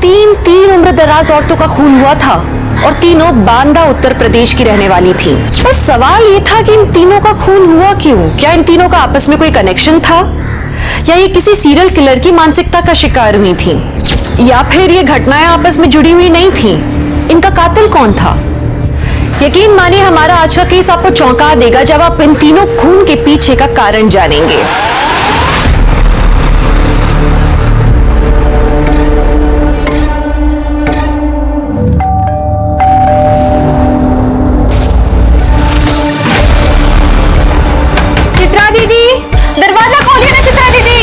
तीन उम्रदराज औरतों का खून हुआ था और तीनों बांदा उत्तर प्रदेश की रहने वाली थीं। पर सवाल ये था कि इन तीनों का खून हुआ क्यों? क्या इन तीनों का आपस में कोई कनेक्शन था, या ये किसी सीरियल किलर की मानसिकता का शिकार हुई थीं, या फिर ये घटनाएं आपस में जुड़ी हुई नहीं थीं? इनका कातिल कौन था? यकीन मानिए हमारा आज का केस आपको चौंका देगा जब आप इन तीनों खून के पीछे का कारण जानेंगे। चित्रा दीदी, दरवाजा खोलिए ना चित्रा दीदी।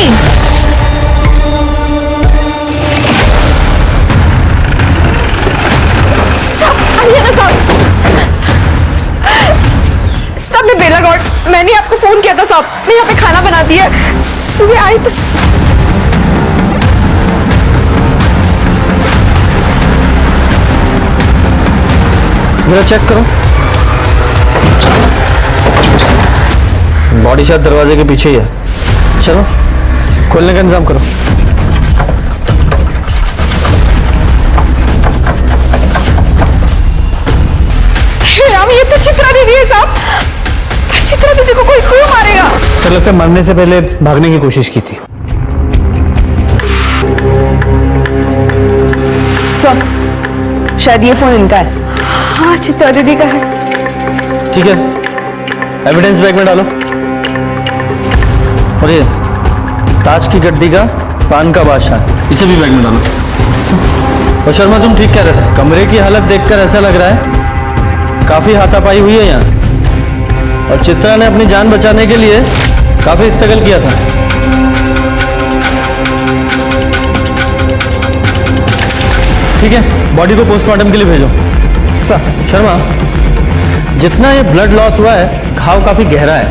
आइए ना साहब। सब में बेला गॉड, मैंने आपको फोन किया था साहब, मैं यहाँ पे खाना बनाती है, सुबह आई तो जरा चेक करो, बॉडी शायद दरवाजे के पीछे ही है। चलो खोलने का इंतजाम करो। राम, ये तो चित्रा दीदी है साहब। चित्रा दीदी को कोई क्यों मारेगा? सर लगता है मरने से पहले भागने की कोशिश की थी। सर शायद ये फोन इनका है। हाँ चित्रा दीदी का है। ठीक है, एविडेंस बैग में डालो। और ये ताज की गड्डी का पान का बादशाह, इसे भी बैग में डालो। तो शर्मा तुम ठीक कह रहे थे, कमरे की हालत देखकर ऐसा लग रहा है काफी हाथापाई हुई है यहाँ, और चित्रा ने अपनी जान बचाने के लिए काफी स्ट्रगल किया था। ठीक है, बॉडी को पोस्टमार्टम के लिए भेजो। सर शर्मा, जितना ये ब्लड लॉस हुआ है, घाव काफी गहरा है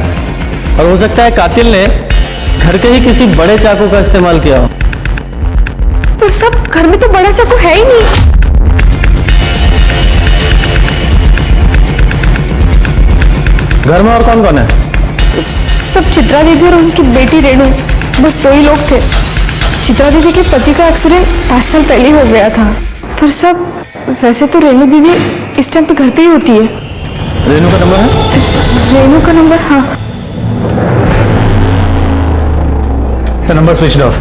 और हो सकता है कातिल ने घर के ही किसी बड़े चाकू का इस्तेमाल किया हो। पर सब घर में तो बड़ा चाकू है ही नहीं। घर में और कौन कौन है? सब चित्रा दीदी और उनकी बेटी रेणु, बस 2 ही लोग थे। चित्रा दीदी के पति का एक्सीडेंट 5 साल पहले हो गया था। पर सब वैसे तो रेणु दीदी इस टाइम पे घर पे ही होती है। रेणु का नंबर है? रेणु का नंबर? हाँ सर, नंबर स्विच ऑफ।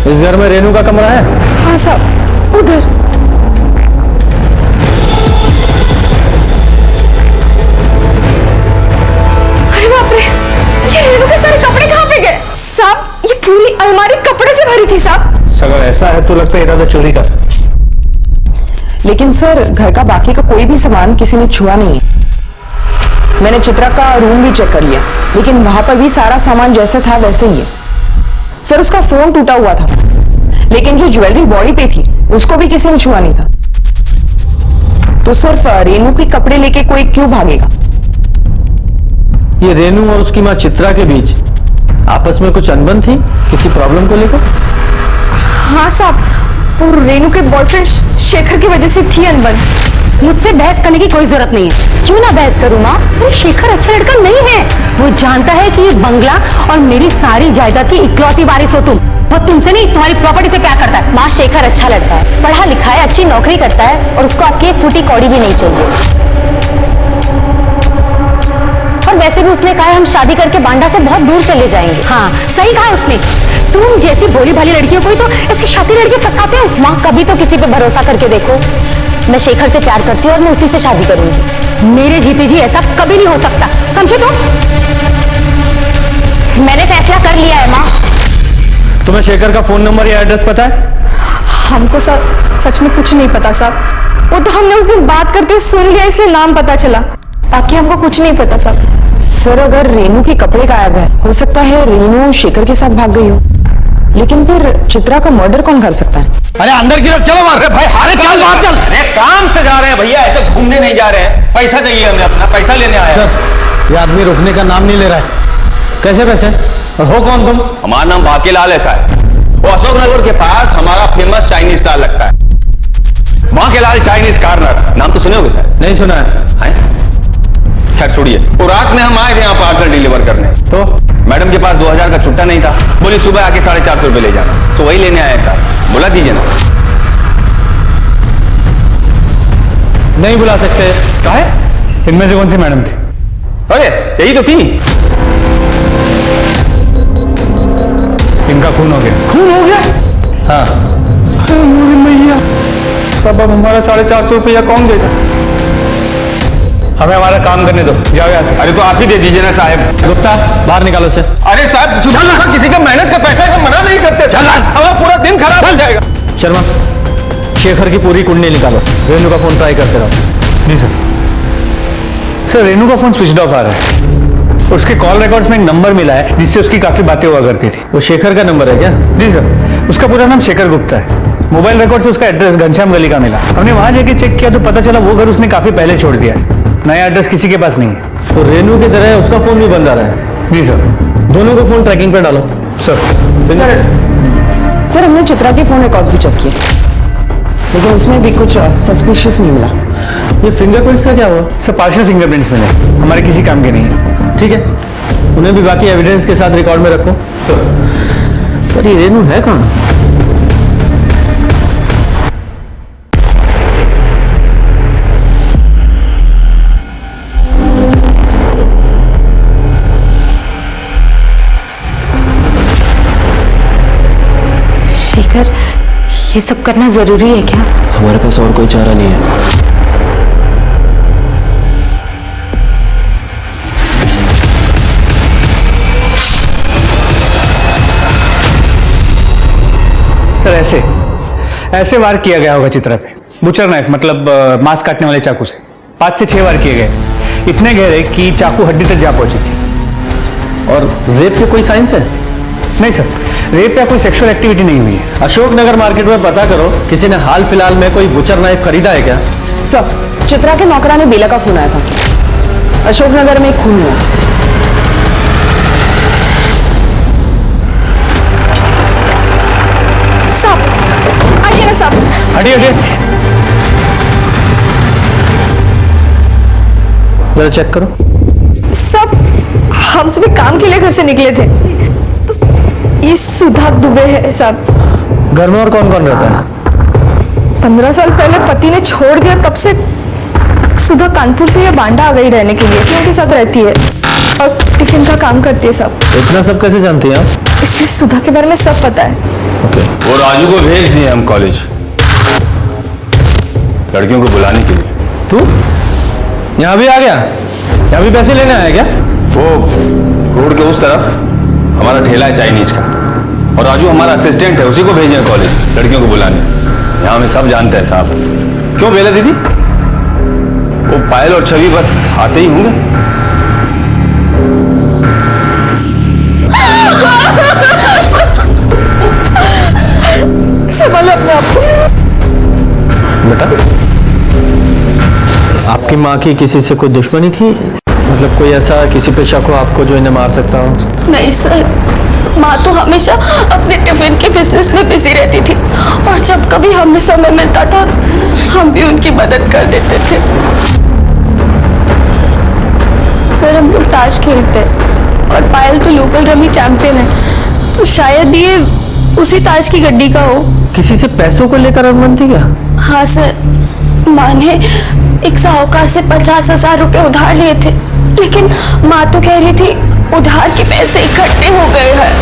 इस घर में रेणु का कमरा है? हाँ साहब, उधर। अरे बाप रे, ये रेणु के सारे कपड़े कहाँ पे गए? साहब ये पूरी अलमारी कपड़े से भरी थी साहब। अगर ऐसा है तो लगता है इरादा चोरी का था। लेकिन सर घर का बाकी का कोई भी सामान किसी ने छुआ नहीं है। मैंने चित्रा का रूम भी चेक कर लिया, लेकिन वहां पर भी सारा सामान जैसा था वैसे ही है। सर उसका फोन टूटा हुआ था, लेकिन जो ज्वेलरी बॉडी पे थी उसको भी किसी ने छुआ नहीं था। तो सिर्फ रेणु के कपड़े लेके कोई क्यों भागेगा? ये रेणु और उसकी माँ चित्रा के बीच आपस में कुछ अनबन थी किसी प्रॉब्लम को लेकर? हाँ साहब, और रेणु के बॉयफ्रेंड शेखर की वजह से थी अनबन। मुझसे बहस करने की कोई जरूरत नहीं है। क्यों ना बहस करूं माँ? अरे शेखर अच्छा लड़का नहीं है। वो जानता है कि ये बंगला और मेरी सारी जायदाद की इकलौती वारिस हो तुम। वो तुमसे नहीं, तुम्हारी प्रॉपर्टी से प्यार करता है। माँ शेखर अच्छा लड़का है, पढ़ा लिखा है, अच्छी नौकरी करता है, और उसको आपकी एक फूटी कौड़ी भी नहीं चाहिए। और वैसे भी उसने कहा है हम शादी करके बांडा से बहुत दूर चले जाएंगे। हाँ सही कहा उसने। तुम जैसी भोली भाली लड़कियों को ही तो ऐसी शादी लड़के फंसाते हो। माँ कभी तो किसी पे भरोसा करके देखो। मैं शेखर से प्यार करती हूँ और मैं उसी से शादी करूंगी। मेरे जीते जी ऐसा कभी नहीं हो सकता, समझे तुम? मैंने फैसला कर लिया है माँ। तुम्हें शेखर का फोन नंबर या एड्रेस पता है? हमको सच में कुछ नहीं पता साहब। वो तो हमने उस दिन बात करते हुए सुन लिया, इसलिए नाम पता चला, बाकी हमको कुछ नहीं पता साहब। सर अगर रेणु के कपड़े गायब है, हो सकता है रेणु शेखर के साथ भाग गई हो, लेकिन फिर चित्रा का मर्डर कौन कर सकता है? अरे अंदर की तरफ चलो। मार भाई, हारे चल बाहर चल। अरे काम से जा रहे हैं भैया, ऐसे घूमने नहीं जा रहे हैं। पैसा चाहिए हमें, अपना पैसा लेने आया। सर ये आदमी रुकने का नाम नहीं ले रहा है। कैसे पैसे? और हो कौन तुम? हमारा नाम बाकीलाल है साहब। वो अशोक नगर के पास हमारा फेमस चाइनीज स्टॉल लगता है, बाकीलाल चाइनीज कॉर्नर। नाम तो सुने होगे सर? नहीं सुना है। खैर छोड़िए, वो रात में हम आए थे यहाँ पार्सल डिलीवर करने, तो मैडम के पास 2000 का छुट्टा नहीं था। बोली सुबह आके 450 रुपए ले जाना, तो वही लेने आए साहब। बुला दीजिए ना। नहीं बुला सकते। काहे? इनमें से कौन सी मैडम थी? अरे यही तो थी। इनका खून हो गया। खून हो गया? हाँ। अरे मेरी मैया, तब अब हमारा 450 रुपया कौन देगा? हमें हमारा काम करने दो, जाओ यहाँ से। अरे तो आप ही दे दीजिए ना साहब। गुप्ता, बाहर निकालो से। अरे साहब, सुबह किसी का मेहनत का पैसा का मना नहीं करते। हमारा पूरा दिन खराब हो जाएगा। शर्मा, शेखर की पूरी कुंडली निकालो। रेनू का फोन ट्राई करते रहो। जी सर। सर, रेनू का फोन स्विच ऑफ आ रहा है। उसके कॉल रिकॉर्ड्स में एक नंबर मिला है जिससे उसकी काफी बातें हुआ करती थी। वो शेखर का नंबर है क्या? जी सर। उसका पूरा नाम शेखर गुप्ता है। मोबाइल रिकॉर्ड से उसका एड्रेस घनश्याम गली का मिला। हमने वहां जाके चेक किया तो पता चला वो घर उसने काफी पहले छोड़ दिया है। नया एड्रेस किसी के पास नहीं है। तो रेनू की तरह उसका फोन भी बंद आ रहा है। जी सर। दोनों को फोन ट्रैकिंग पर डालो। सर। सर हमने चित्रा के फोन रिकॉर्ड्स भी चेक किए, लेकिन उसमें भी कुछ सस्पिशियस नहीं मिला। ये फिंगरप्रिंट्स का क्या हुआ? सर पार्शियल फिंगरप्रिंट्स मिले, हमारे किसी काम के नहीं है। ठीक है, उन्हें भी बाकी एविडेंस के साथ रिकॉर्ड में रखो। सर। पर ये रेनू है कहाँ? शेखर, ये सब करना जरूरी है क्या? हमारे पास और कोई चारा नहीं है। सर, ऐसे वार किया गया होगा चित्रा पे। बुचर नाइफ, मतलब मांस काटने वाले चाकू से 5 से 6 वार किए गए। इतने गहरे कि चाकू हड्डी तक जा पहुंची थी। और रेप के कोई साइंस है? नहीं सर, रेप या कोई सेक्सुअल एक्टिविटी नहीं हुई है। अशोकनगर मार्केट में पता करो, किसी ने हाल फिलहाल में कोई बुचर नाइफ खरीदा है क्या? सर, चित्रा के नौकरानी बेला का फोन आया था। अशोकनगर में एक खून हुआ। साहब, आइए ना साहब। हटिए हटिए, जरा चेक करो। सब हम सुबह काम के लिए घर से निकले थे तो ये सुधा दुबे है साहब। घर में और कौन कौन रहता है? 15 साल पहले पति ने छोड़ दिया, तब से सुधा कानपुर से या बांडा आ गई रहने के लिए। उनके साथ रहती है और टिफिन का काम करती है सब। इतना सब कैसे जानती हैं आप? इसलिए सुधा के बारे में सब पता है। वो राजू को भेज दिए हम कॉलेज, लड़कियों को बुलाने के लिए। तू यहाँ भी आ गया? यहाँ भी पैसे लेने आया क्या? वो रोड के उस तरफ हमारा ठेला है चाइनीज का, और राजू हमारा असिस्टेंट है, उसी को भेजे कॉलेज लड़कियों को बुलाने। यहाँ में सब जानते हैं साहब। क्यों बेला दीदी? वो पायल और छवि बस आते ही होंगे। संभालो अपने आप को। बेटा, आपकी माँ की किसी से कोई दुश्मनी थी? मतलब कोई ऐसा किसी पे शक हो आपको जो इन्हें मार सकता हो? नहीं सर, माँ तो हमेशा अपने टिफिन के बिजनेस में बिजी रहती थी और जब कभी हमें समय मिलता था हम भी उनकी मदद कर देते थे। सर, हम लोग ताश खेलते और पायल तो लोकल रमी चैंपियन है, तो शायद ये उसी ताश की गड्डी का हो। किसी से पैसों को लेकर अनबन थी क्या? हाँ सर, माँ ने एक साहूकार से 50,000 रुपए उधार लिए थे, लेकिन माँ तो कह रही थी उधार के पैसे इकट्ठे हो गए हैं।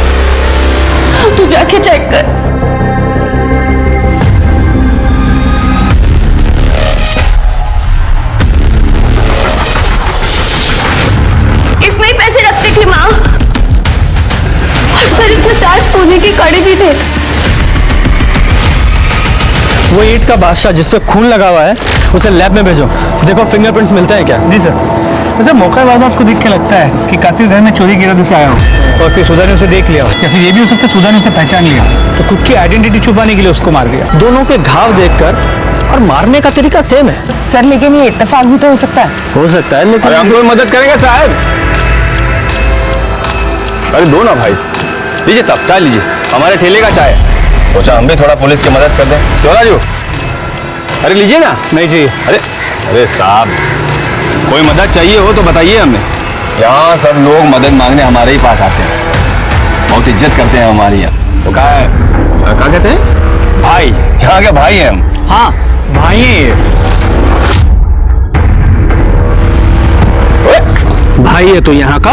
तू जाके चेक कर। इसमें ही पैसे रखती थी माँ, और सर इसमें 4 सोने की कड़ी भी थे। वो ईंट का बादशाह जिसपे खून लगा हुआ है, उसे लैब में भेजो। देखो फिंगरप्रिंट्स मिलते हैं क्या? जी सर। वैसे मौका वारदात को देख के लगता है कि कातिल घर में चोरी की इरादे से आया हो और फिर सुधा ने उसे देख लिया हो, या फिर ये भी हो सकता है सुधा ने उसे पहचान लिया तो खुद की आइडेंटिटी छुपाने के लिए उसको मार दिया। दोनों के घाव देखकर और मारने का तरीका सेम है। सर, लेकिन ये इत्तेफाक भी तो हो सकता है। हो सकता है, लेकिन अरे हम तुम्हें मदद करेंगे साहब। अरे दो ना भाई, लीजिए साहब चाय लीजिए, हमारे ठेले का चाय है। सोचा हम भी थोड़ा पुलिस की मदद कर दें। क्यों राजू? अरे लीजिए ना। नहीं चाहिए। अरे अरे साहब, कोई मदद चाहिए हो तो बताइए हमें। यहाँ सब लोग मदद मांगने हमारे ही पास आते हैं, बहुत इज्जत करते हैं हमारी। यहाँ तो कहा कहते हैं भाई, यहाँ के भाई हैं हम। हाँ भाई है ये, भाई है तो यहाँ का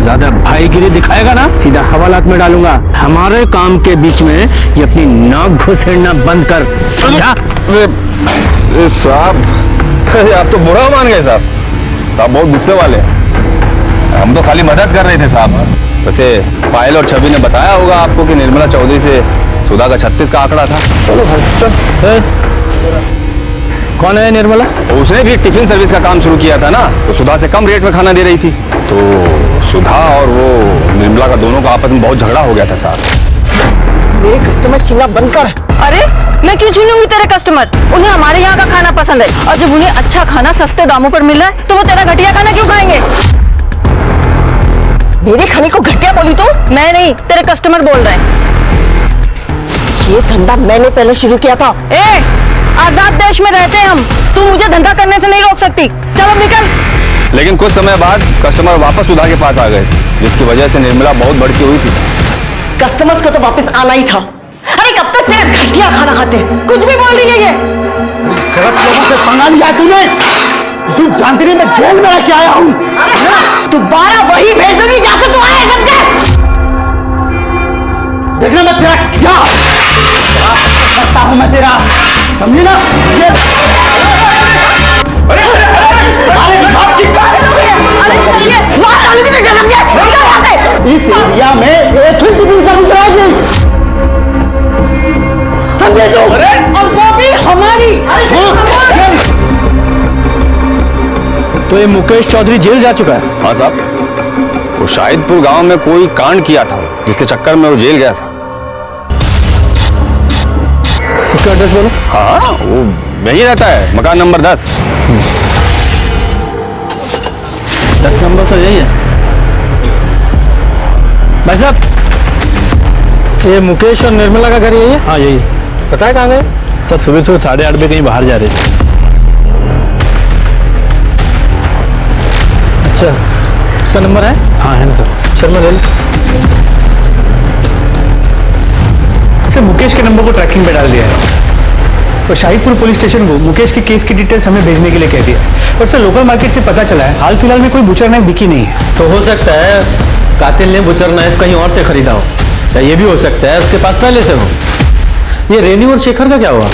ज्यादा भाईगिरी दिखाएगा ना सीधा हवालात में डालूंगा। हमारे काम के बीच में ये अपनी नाक घुसेड़ना बंद कर, समझा? साहब आप तो बुरा मान गए साहब। साहब बहुत गुस्से वाले हैं। हम तो खाली मदद कर रहे थे साहब। वैसे पायल और छवि ने बताया होगा आपको कि निर्मला चौधरी से सुधा का 36 का आंकड़ा था। कौन है निर्मला? उसने भी टिफिन सर्विस का काम शुरू किया था ना, तो सुधा से कम रेट में खाना दे रही थी। तो सुधा और वो निर्मला का दोनों का आपस में बहुत झगड़ा हो गया था साहब। मेरे कस्टमर छीनना बंद कर। अरे मैं क्यों छीनूंगी तेरे कस्टमर? उन्हें हमारे यहाँ का खाना पसंद है, और जब उन्हें अच्छा खाना सस्ते दामों पर मिल रहा है तो वो तेरा घटिया खाना क्यों खाएंगे? मेरे खाने को घटिया बोली तो? मैं नहीं, तेरे कस्टमर बोल रहे हैं। ये धंधा मैंने पहले शुरू किया था। ए, आजाद देश में रहते हैं हम, तू मुझे धंधा करने से नहीं रोक सकती। चलो निकल। लेकिन कुछ समय बाद कस्टमर वापस सुधा के पास आ गए, जिसकी वजह से निर्मला बहुत भड़की हुई थी। कस्टमर्स को तो वापस आना ही था। अरे कब तक तेरा घटिया खाना खाते? कुछ भी बोल रही है ये। गलत लोगों से पंगा लिया तूने। तू जानती नहीं मैं जेल में रह के आया हूँ। दोबारा वही भेज दूंगी जहां से तू आया है, समझे? देखना मैं तेरा क्या करता हूँ मैं तेरा, समझी ना? इस एरिया में एक ही टिफिन सर्विस रहेगी, समझे तो? और वो भी हमारी। तो ये मुकेश चौधरी जेल जा चुका है? हाँ साहब, वो शाहिदपुर गांव में कोई कांड किया था, जिसके चक्कर में वो जेल गया था। उसका एड्रेस बोलो। हाँ वो यही रहता है, मकान नंबर 10। 10 नंबर तो यही है। भाई साहब, ये मुकेश और निर्मला का घर यही है? हाँ यही। पता है कहाँ गए? सर सुबह 8:30 बजे कहीं बाहर जा रहे थे। अच्छा, उसका नंबर है? हाँ है ना सर। शर्मा ले लो। सर मुकेश के नंबर को ट्रैकिंग पे डाल दिया है और शाहिदपुर पुलिस स्टेशन को मुकेश के केस की डिटेल्स हमें भेजने के लिए कह दिया। और सर लोकल मार्केट से पता चला है हाल फिलहाल में कोई बुचर नाइफ बिकी नहीं है। तो हो सकता है कातिल ने बुचर नाइफ कहीं और से खरीदा हो, या ये भी हो सकता है उसके पास पहले से हो। ये रेनू और शेखर का क्या हुआ?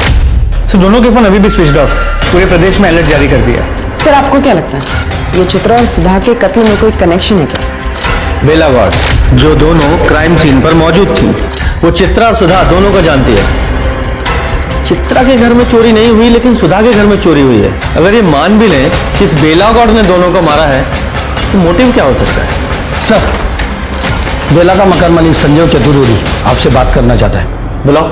सर दोनों के फोन अभी भी स्विच ऑफ। पूरे प्रदेश में अलर्ट जारी कर दिया। सर आपको क्या लगता है ये चित्रा और सुधा के कत्ल में कोई कनेक्शन है क्या? बेला गौड़, जो दोनों क्राइम सीन पर मौजूद थी, वो चित्रा और सुधा दोनों को जानती है। चित्रा के घर में चोरी नहीं हुई, लेकिन सुधा के घर में चोरी हुई है। अगर ये मान भी लें कि इस बेला गौड़ ने दोनों को मारा है, तो मोटिव क्या हो सकता है? सर, बेला का मकान मालिक संजय चतुर्वेदी आपसे बात करना चाहता है। बुलाओ।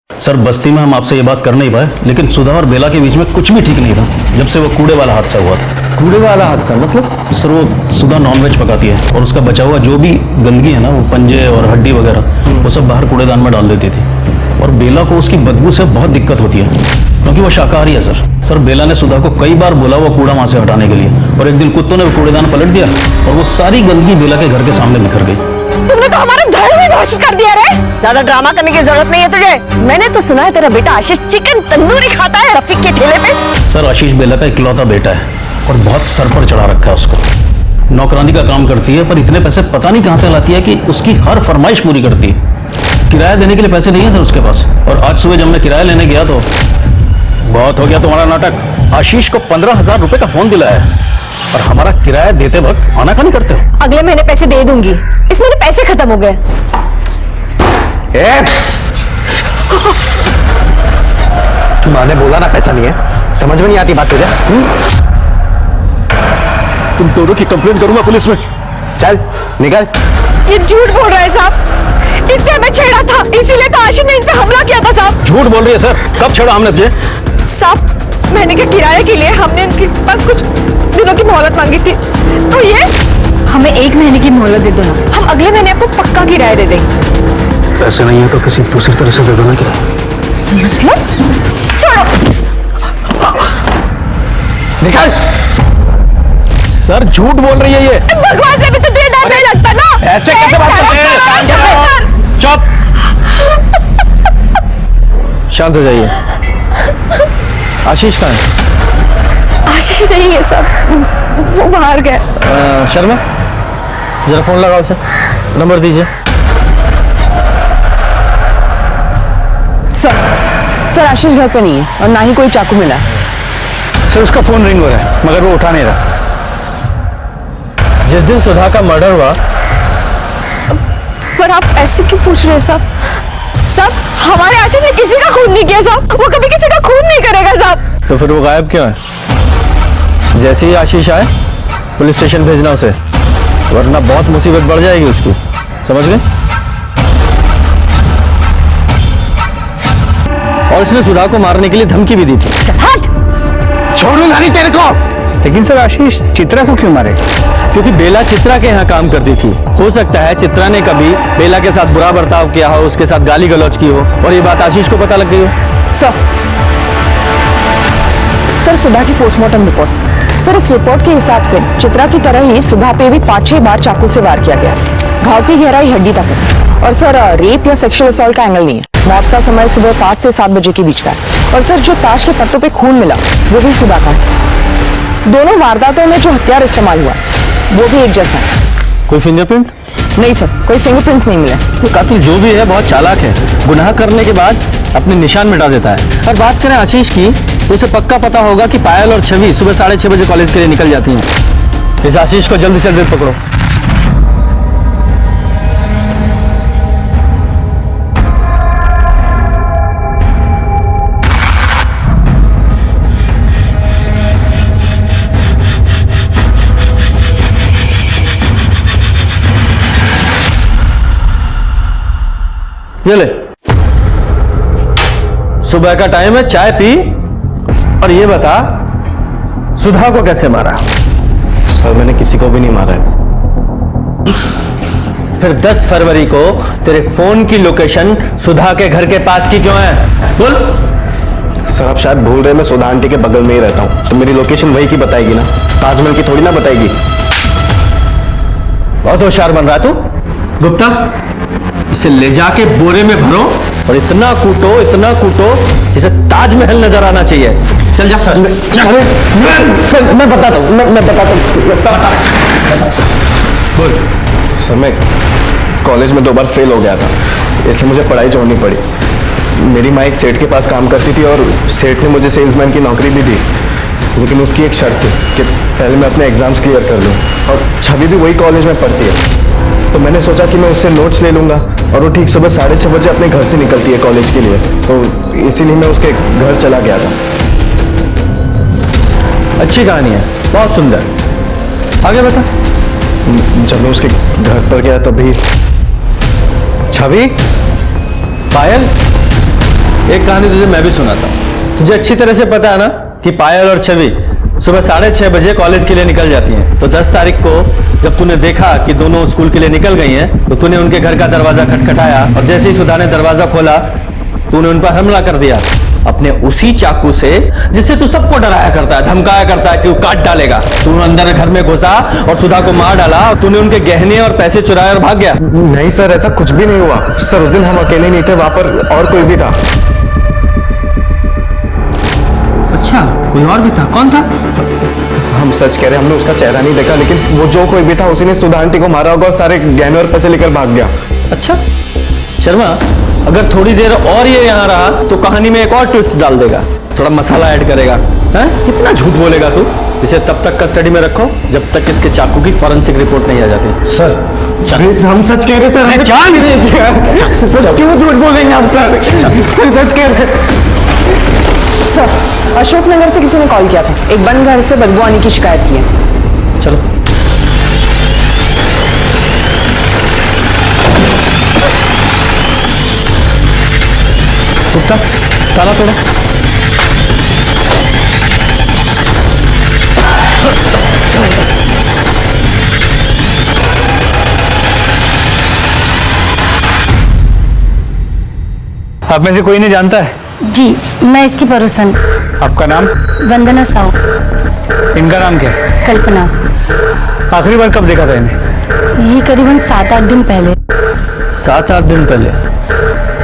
सर बस्ती में हम आपसे ये बात कर नहीं पाए, लेकिन सुधा और बेला के बीच में कुछ भी ठीक नहीं था जब से वो कूड़े वाला हादसा हुआ था। कूड़े वाला हादसा मतलब? सर वो सुधा नॉनवेज पकाती है और उसका बचा हुआ जो भी गंदगी है ना, वो पंजे और हड्डी वगैरह, वो सब बाहर कूड़ेदान में डाल देती थी। और बेला को उसकी बदबू से बहुत दिक्कत होती है क्योंकि वो शाकाहारी है। सर बेला ने सुधा को कई बार बोला वो कूड़ा वहां से हटाने के लिए, और एक दिन कुत्तों ने वो कूड़ेदान पलट दिया और वो सारी गंदगी बेला के घर के सामने निखर गई। तुमने तो हमारे घर में घोषित कर दिया रे। ज्यादा ड्रामा करने की जरूरत नहीं है तुझे। मैंने तो सुना है तेरा बेटा आशीष चिकन तंदूरी खाता है रफीक के ठेले पे। सर आशीष बेला का इकलौता बेटा है और बहुत सर पर चढ़ा रखा है उसको। नौकरानी का काम करती है, पर इतने पैसे पता नहीं कहां से लाती है कि उसकी हर फरमाइश पूरी करती है। किराया देने के लिए पैसे नहीं है सर उसके पास। और आज सुबह जब मैं किराया लेने गया तो बहुत हो गया तुम्हारा नाटक। आशीष को 15,000 रुपए का फोन दिलाया है और हमारा किराया देते वक्त आनाकानी करते हो। अगले महीने पैसे दे दूंगी। इस महीने पैसे खत्म हो गए। माने बोला ना पैसा नहीं है, समझ में नहीं आती बात तुझे? तुम दोनों की कंप्लेंट करूंगा पुलिस में। चल निकल। ये झूठ बोल रहा है साहब। इसने हमें छेड़ा था, इसीलिए तो आशीष ने इन पे हमला किया था साहब। झूठ बोल रही है सर। कब छेड़ा हमने तुझे? साहब महीने के किराए के लिए हमने इनके पास कुछ दिनों की मोहलत मांगी थी, तो ये हमें 1 महीने की मोहलत दे दो ना, हम अगले महीने आपको पक्का किराया दे देंगे। पैसे नहीं है तो किसी दूसरी तरह से दे दो ना किराया। मतलब छोड़ो। निकल। सर झूठ बोल रही है ये। भगवान से भी तो तुझे डर नहीं लगता ना? ऐसे कैसे बात करते हैं? चुप। शांत हो जाइए। आशीष कहाँ है? आशीष नहीं है सब, वो बाहर गए। शर्मा, जरा फोन लगाओ सर, नंबर दीजिए। सर आशीष घर पे नहीं है और ना ही कोई चाकू मिला। सर उसका फोन रिंग हो रहा है मगर वो उठा नहीं रहा। जिस दिन सुधा का मर्डर हुआ। पर आप ऐसे क्यों पूछ रहे हैं साहब? साहब हमारे आशीष ने किसी का खून नहीं किया साहब, वो कभी किसी का खून नहीं करेगा साहब। तो फिर वो गायब क्यों है? जैसे ही आशीष आए पुलिस स्टेशन भेजना उसे, वरना बहुत मुसीबत बढ़ जाएगी उसकी, समझ गए? और इसने सुधा को मारने के लिए धमकी भी दी थी। छोड़ूंगा नहीं तेरे को। लेकिन सर आशीष चित्रा को क्यों मारे? क्योंकि बेला चित्रा के यहाँ काम करती थी। हो सकता है चित्रा ने कभी बेला के साथ बुरा बर्ताव किया हो, उसके साथ गाली गलौज की हो और ये बात आशीष को पता लग गई हो। सर सुधा की पोस्टमार्टम रिपोर्ट। सर इस रिपोर्ट के हिसाब से चित्रा की तरह ही सुधा पे भी 5-6 बार चाकू से वार किया गया। घाव की गहराई हड्डी तक है और सर रेप या सेक्सुअल असॉल्ट का एंगल नहीं है। मौत का समय सुबह 5 से 7 बजे के बीच का है और सर जो ताश के पत्तों पे खून मिला वो भी सुधा का है। दोनों वारदातों में जो हथियार इस्तेमाल हुआ वो भी एक जैसा है। कोई फिंगरप्रिंट? नहीं सर, कोई फिंगरप्रिंट्स नहीं मिले। तो कातिल जो भी है बहुत चालाक है, गुनाह करने के बाद अपने निशान मिटा देता है। और बात करें आशीष की तो उसे पक्का पता होगा कि पायल और छवि सुबह 6:30 बजे कॉलेज के लिए निकल जाती हैं। इस आशीष को जल्दी से जल्दी पकड़ो। ये ले, सुबह का टाइम है, चाय पी और ये बता सुधा को कैसे मारा? सर मैंने किसी को भी नहीं मारा है। फिर 10 फरवरी को तेरे फोन की लोकेशन सुधा के घर के पास की क्यों है? बोल। सर आप शायद भूल रहे, मैं सुधा आंटी के बगल में ही रहता हूँ, तो मेरी लोकेशन वही की बताएगी ना, ताजमहल की थोड़ी ना बताएगी। बहुत होशियार बन रहा है तू। गुप्ता, इसे ले जाके बोरे में भरो और इतना कूटो जिसे ताजमहल नजर आना चाहिए। चल जा। सर मैं बताता हूँ, मैं बताता हूँ। बोल। सर मैं कॉलेज में 2 बार फेल हो गया था, इसलिए मुझे पढ़ाई छोड़नी पड़ी। मेरी माँ एक सेठ के पास काम करती थी और सेठ ने मुझे सेल्समैन की नौकरी भी दी, लेकिन उसकी एक शर्त थी कि पहले मैं अपने एग्जाम्स क्लियर कर लूँ। और छवि भी वही कॉलेज में पढ़ती है, तो मैंने सोचा कि मैं उससे नोट्स ले लूँगा और वो ठीक सुबह 6:30 बजे अपने घर से निकलती है कॉलेज के लिए, तो इसीलिए मैं उसके घर चला गया था। अच्छी कहानी है, बहुत सुंदर। आगे बता। जब मैं उसके घर पर गया तभी छवि, पायल, एक कहानी तुझे मैं भी सुनाता हूँ। तुझे अच्छी तरह से पता है ना कि पायल और छवि सुबह 6:30 बजे कॉलेज के लिए निकल जाती हैं। तो 10 तारीख को जब तूने देखा कि दोनों स्कूल के लिए निकल गई हैं, तो तूने उनके घर का दरवाजा खटखटाया और जैसे ही सुधा ने दरवाजा खोला तूने उन पर हमला कर दिया अपने उसी चाकू से जिससे तू सबको डराया करता है, धमकाया करता है कि वो काट डालेगा। तू अंदर घर में घुसा और सुधा को मार डाला और तूने उनके गहने और पैसे चुराए और भाग गया। नहीं सर, ऐसा कुछ भी नहीं हुआ सर। उस दिन हम अकेले नहीं थे, वहां पर और कोई भी था। अच्छा, कोई और भी था? कौन था? हम सच कह रहे हैं, हमने उसका चेहरा नहीं देखा, लेकिन वो जो कोई भी था उसी ने सुधा आंटी को मारा होगा और सारे गहने और पैसे लेकर भाग गया। अच्छा शर्मा, अगर थोड़ी देर और ये यहाँ रहा तो कहानी में एक और ट्विस्ट डाल देगा, थोड़ा मसाला ऐड करेगा। हैं? कितना झूठ बोलेगा तू? इसे तब तक कस्टडी में रखो जब तक इसके चाकू की फॉरेंसिक रिपोर्ट नहीं आ जाती। सर हम सच कह रहे सर, हमें जान नहीं दिया सर, क्यों झूठ बोलेंगे आप सर? सर सच कह रहे। सर अशोकनगर से किसी ने कॉल किया था, एक बंद घर से बदबू आने की शिकायत की है। चलो। गुप्ता, ताला तोड़ो। आप में से कोई नहीं जानता है? जी, मैं इसकी पड़ोसन। आपका नाम? वंदना साहू। इनका नाम क्या है? कल्पना। आखिरी बार कब देखा था इन्हें? ये करीबन 7-8 दिन पहले। 7-8 दिन पहले?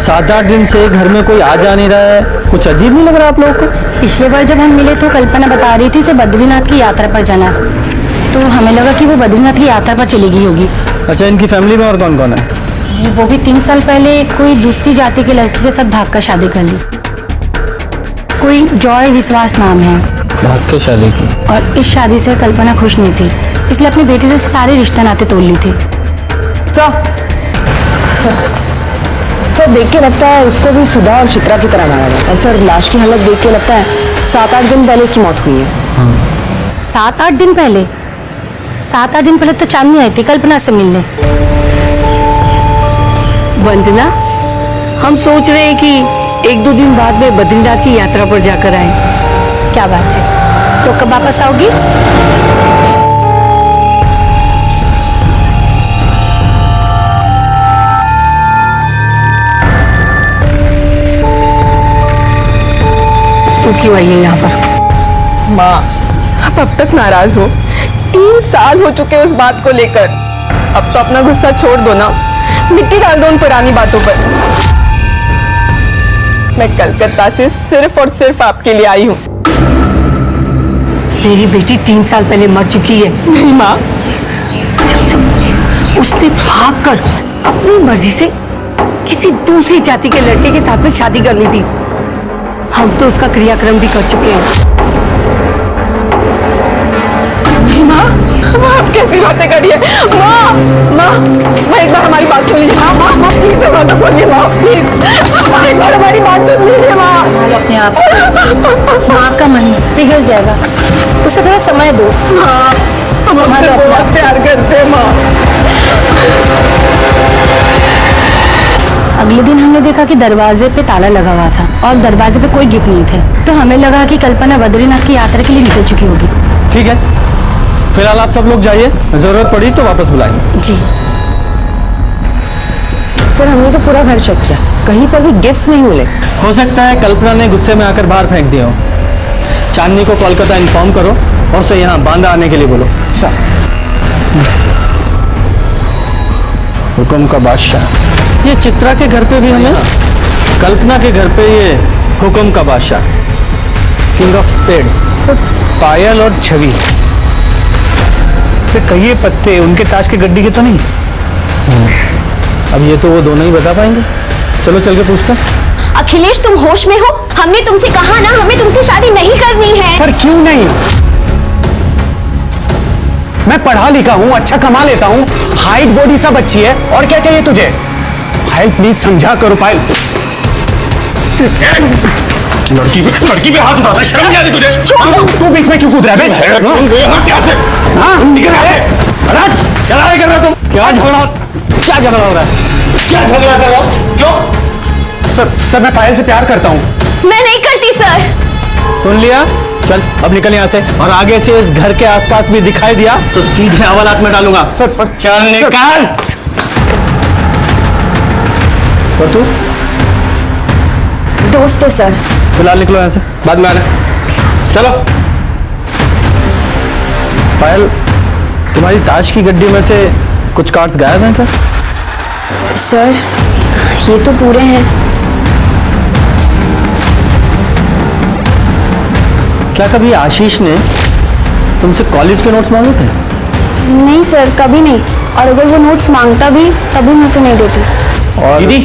7-8 दिन से घर में कोई आ जा नहीं रहा है, कुछ अजीब नहीं लग रहा आप लोगों को? पिछले बार जब हम मिले तो कल्पना बता रही थी उसे बद्रीनाथ की यात्रा पर जाना है। तो हमें लगा कि वो बद्रीनाथ की यात्रा पर चली गई होगी। अच्छा, इनकी फैमिली में और कौन कौन है? वो भी 3 साल पहले कोई दूसरी जाति के लड़के के साथ भागकर शादी कर ली। कोई जॉय विश्वास नाम है। भाग के शादी की? और इस शादी से कल्पना खुश नहीं थी, इसलिए अपनी बेटी से सारे रिश्ते नाते तोड़ ली थी। सर देख के लगता है इसको भी सुधा और चित्रा की तरह मारा गया। और सर लाश की हालत देख के लगता है 7-8 दिन पहले इसकी मौत हुई है। 7-8 दिन पहले? 7-8 दिन पहले तो चांदनी आई थी कल्पना से मिलने। वंदना, हम सोच रहे हैं कि 1-2 दिन बाद में बद्रीनाथ की यात्रा पर जाकर आए। क्या बात है, तो कब वापस आओगी? तू क्यों आई है यहाँ पर? माँ, आप अब तक नाराज हो। 3 साल हो चुके उस बात को लेकर। अब तो अपना गुस्सा छोड़ दो ना, मिट्टी डाल दो उन पुरानी बातों पर। मैं कलकत्ता से सिर्फ और सिर्फ आपके लिए आई हूँ। मेरी बेटी 3 साल पहले मर चुकी है। नहीं माँ, उसने भागकर अपनी मर्जी से किसी दूसरी जाति के लड़के के साथ में शादी कर ली थी। हम तो उसका क्रियाक्रम भी कर चुके हैं। नहीं माँ, आप कैसी बातें करिए? माँ, एक बार हमारी बात सुन लीजिए। माँ, प्लीज दरवाजा खोलिए। माँ प्लीज, एक बार हमारी बात सुन लीजिए। माँ, अपने आप माँ का मन पिघल जाएगा, उसे थोड़ा समय दो। हम आपसे बहुत प्यार करते हैं माँ। अगले दिन हमने देखा कि दरवाजे पे ताला लगा हुआ था और दरवाजे पे कोई गिफ्ट नहीं थे। तो हमें लगा कि कल्पना बद्रीनाथ की यात्रा के लिए निकल चुकी होगी। ठीक है, फिलहाल आप सब लोग जाइए, जरूरत पड़ी तो वापस बुलाएंगे। जी सर, हमने तो पूरा घर चेक किया, कहीं पर भी गिफ्ट्स नहीं मिले। हो सकता है कल्पना ने गुस्से में आकर बाहर फेंक दिया हो। चांदनी को कोलकाता इन्फॉर्म करो और उसे यहाँ बांदा आने के लिए बोलो। सर, हुक्म का बादशाह। ये चित्रा के घर पे भी हमें, कल्पना के घर पे ये हुक्म का बादशाह, किंग ऑफ स्पेड्स, पायल और छवि से कहिए पत्ते उनके ताश की गड्डी के तो नहीं? अब ये तो वो दोनों ही बता पाएंगे। चलो चल के पूछते हैं। अखिलेश, तुम होश में हो? हमने तुमसे कहा ना हमें तुमसे शादी नहीं करनी है। पर क्यों नहीं? मैं पढ़ा लिखा हूँ, अच्छा कमा लेता हूँ, हाइट बॉडी सब अच्छी है, और क्या चाहिए तुझे? पायल प्लीज समझा करो। पायल, लड़की पे हाथ उठाता है, शर्म नहीं आती तुझे? तू बीच में क्यों कूद रहा है? क्या से? निकल क्या कर रहे हो तुम? क्या झगड़ा हो रहा है? क्या झगड़ा कर रहा हो? क्यों? सर, मैं पायल से प्यार करता हूँ। मैं नहीं करती सर। सुन लिया? चल अब निकल यहाँ से, और आगे से इस घर के आसपास भी दिखाई दिया तो सीधे हवालात में डालूंगा। सर, पर चल निकाल। और तू? दोस्त है सर। फिलहाल निकलो यहाँ से, बाद में आना। चलो। पायल, तुम्हारी ताश की गड्डी में से कुछ कार्ड्स गायब हैं क्या? सर, ये तो पूरे हैं। क्या कभी आशीष ने तुमसे कॉलेज के नोट्स मांगे थे? नहीं सर, कभी नहीं। और अगर वो नोट्स मांगता भी तब भी मैं उसे नहीं देती। और दीदी,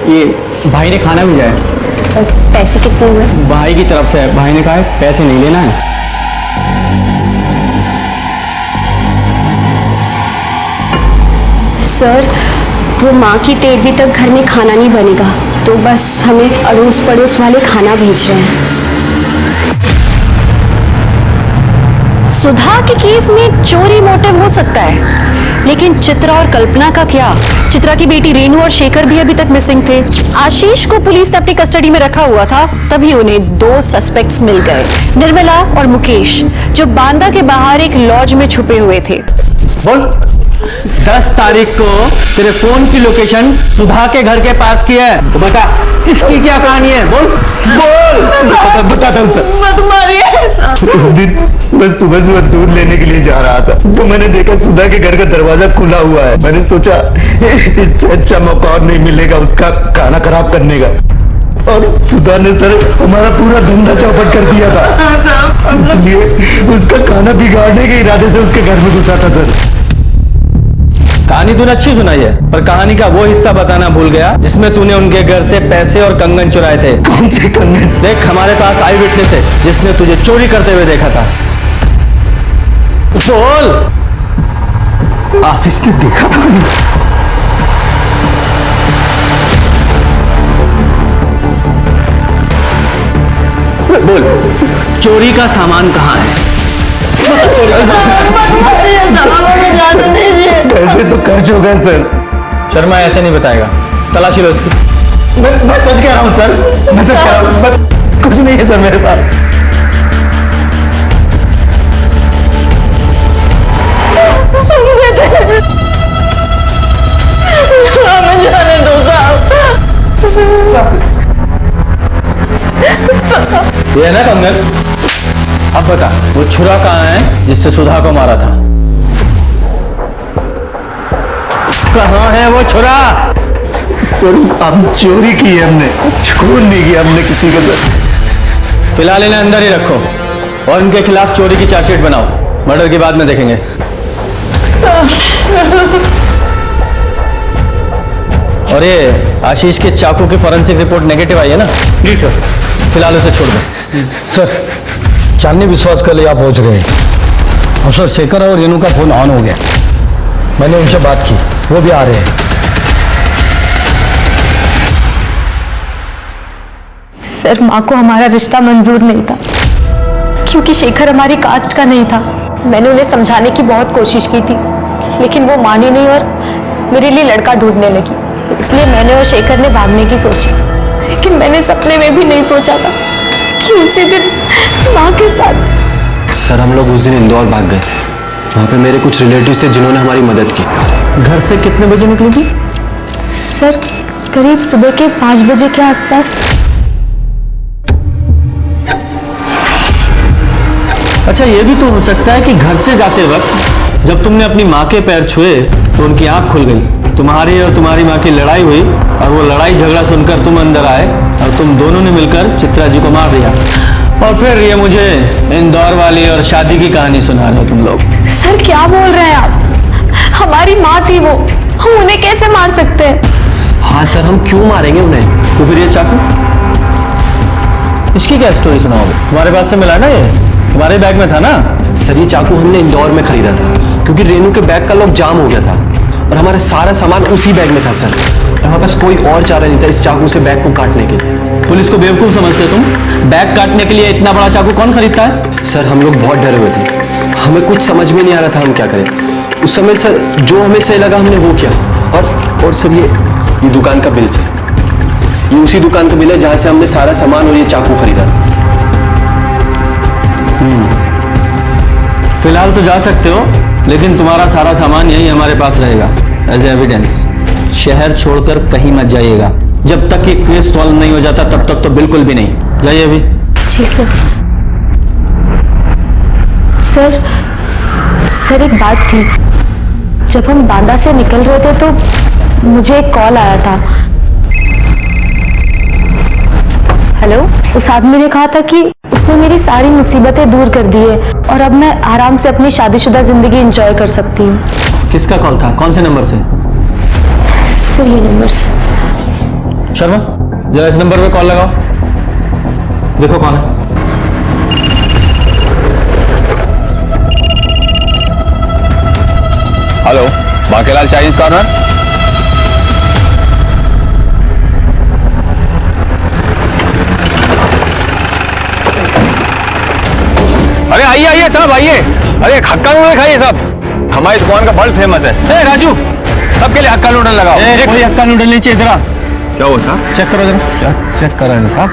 ये भाई ने खाना भेजा है। पैसे कितने हुए? भाई की तरफ से है, भाई ने कहा है पैसे नहीं लेना है। सर, वो माँ की 13वीं तक घर में खाना नहीं बनेगा, तो बस हमें अड़ोस पड़ोस वाले खाना भेज रहे हैं। सुधा के केस में चोरी मोटिव हो सकता है, लेकिन चित्रा और कल्पना का क्या? चित्रा की बेटी रेनू और शेखर भी अभी तक मिसिंग थे। आशीष को पुलिस ने अपनी कस्टडी में रखा हुआ था, तभी उन्हें 2 सस्पेक्ट्स मिल गए, निर्मला और मुकेश, जो बांदा के बाहर एक लॉज में छुपे हुए थे। बोल, 10 तारीख को तेरे फोन की लोकेशन सुधा के घर के पास की है, तो बता। इसकी क्या कहानी है? बोल बोल। बताता हूँ सर। उस दिन मैं सुबह सुबह दूध लेने के लिए जा रहा था तो मैंने देखा सुधा के घर का दरवाजा खुला हुआ है। मैंने सोचा इससे अच्छा मौका और नहीं मिलेगा उसका खाना खराब करने का, और सुधा ने सर हमारा पूरा धंधा चौपट कर दिया था, इसलिए उसका खाना बिगाड़ने के इरादे से उसके घर में घुसा था सर। कहानी तूने अच्छी सुनाई है, पर कहानी का वो हिस्सा बताना भूल गया जिसमें तूने उनके घर से पैसे और कंगन चुराए थे। कौन से कंगन? देख, हमारे पास आई विटनेस है जिसने तुझे चोरी करते हुए देखा था। बोल। आशीष ने देखा था। बोल, चोरी का सामान कहाँ है? पैसे तो खर्च हो गए सर। शर्मा ऐसे नहीं बताएगा, तलाशी लो इसकी। मैं सच कह रहा हूँ सर, मैं सच कह रहा हूँ सर, कुछ नहीं है सर मेरे पास। जाने दो साहब। ये है ना कंगन? अब बता, वो छुरा कहाँ है जिससे सुधा को मारा था? कहाँ है वो छुरा? सर हम चोरी की है, हमने चोर नहीं किया हमने किसी के साथ। फिलहाल इन्हें अंदर ही रखो और इनके खिलाफ चोरी की चार्जशीट बनाओ। मर्डर की बाद में देखेंगे। और ये आशीष के चाकू की फॉरेंसिक रिपोर्ट नेगेटिव आई है ना? जी सर। फिलहाल उसे छोड़ दो। सर, चांदनी विश्वास कर ले आप पहुंच गए हैं। और सर, शेखर और रेनू का फोन ऑन हो गया। मैंने उनसे बात की, वो भी आ रहे हैं। सर, माँ को हमारा रिश्ता मंजूर नहीं था क्योंकि शेखर हमारी कास्ट का नहीं था। मैंने उन्हें समझाने की बहुत कोशिश की थी लेकिन वो मानी नहीं और मेरे लिए लड़का ढूंढने लगी। इसलिए मैंने और शेखर ने भागने की सोची, लेकिन मैंने सपने में भी नहीं सोचा था कि उसी दिन माँ के साथ। सर हम लोग उस दिन इंदौर भाग गए थे। वहाँ पे मेरे कुछ रिलेटिव्स थे जिन्होंने हमारी मदद की। घर से कितने बजे निकली थी? सर, करीब सुबह के 5 बजे के आसपास। अच्छा, ये भी तो हो सकता है कि घर से जाते वक्त जब तुमने अपनी माँ के पैर छुए तो उनकी आंख खुल गई, तुम्हारी और तुम्हारी माँ की लड़ाई हुई और वो लड़ाई झगड़ा सुनकर तुम अंदर आए और तुम दोनों ने मिलकर चित्रा जी को मार दिया। और फिर ये मुझे इंदौर वाली और शादी की कहानी सुना रहे हो तुम लोग। सर, क्या बोल रहे हैं आप? हमारी माँ थी वो, हम उन्हें कैसे मार सकते हैं? हाँ सर, हम क्यों मारेंगे उन्हें? तो फिर ये चाकू, इसकी क्या स्टोरी सुनाओगे? तुम्हारे पास से मिला ना, ये तुम्हारे बैग में था ना? सर ये चाकू हमने इंदौर में खरीदा था क्योंकि रेनू के बैग का लॉक जाम हो गया था और हमारा सारा सामान उसी बैग में था सर। हमारे पास कोई और चारा नहीं था इस चाकू से बैग को काटने के लिए। पुलिस को बेवकूफ समझते तुम? बैग काटने के लिए इतना बड़ा चाकू कौन खरीदता है? सर हम लोग बहुत डरे हुए थे, हमें कुछ समझ में नहीं आ रहा था हम क्या करें। उस समय सर जो हमें सही लगा हमने वो किया। और सर ये दुकान का बिल सर, ये उसी दुकान का बिल है जहाँ से हमने सारा सामान और ये चाकू खरीदा था। फिलहाल तो जा सकते हो, लेकिन तुम्हारा सारा सामान यही हमारे पास रहेगा एज एविडेंस। शहर छोड़कर कहीं मत जाइएगा। जब तक ये केस सॉल्व नहीं हो जाता तब तक तो बिल्कुल भी नहीं। जाइए अभी। जी सर। सर एक बात थी, जब हम बांदा से निकल रहे थे तो मुझे एक कॉल आया था। हेलो, उस आदमी ने कहा था कि उसने मेरी सारी मुसीबतें दूर कर दी है और अब मैं आराम से अपनी शादीशुदा जिंदगी एंजॉय कर सकती हूँ। किसका कॉल था? कौन से नंबर से? सर ये नंबर से। शर्मा, जरा इस नंबर पे कॉल लगाओ, देखो कौन है। Hello, Bankelal Chinese corner. अरे आइए आइए साहब आइए। अरे हक्का नूडल खाइए साहब, हमारी दुकान का बहुत फेमस है। ए राजू, सबके लिए हक्का नूडल लगाओ। कोई हक्का नूडल नहीं चाहिए तेरा। क्या हुआ साहब? चेक करो जरा। चेक कर रहे हैं साहब।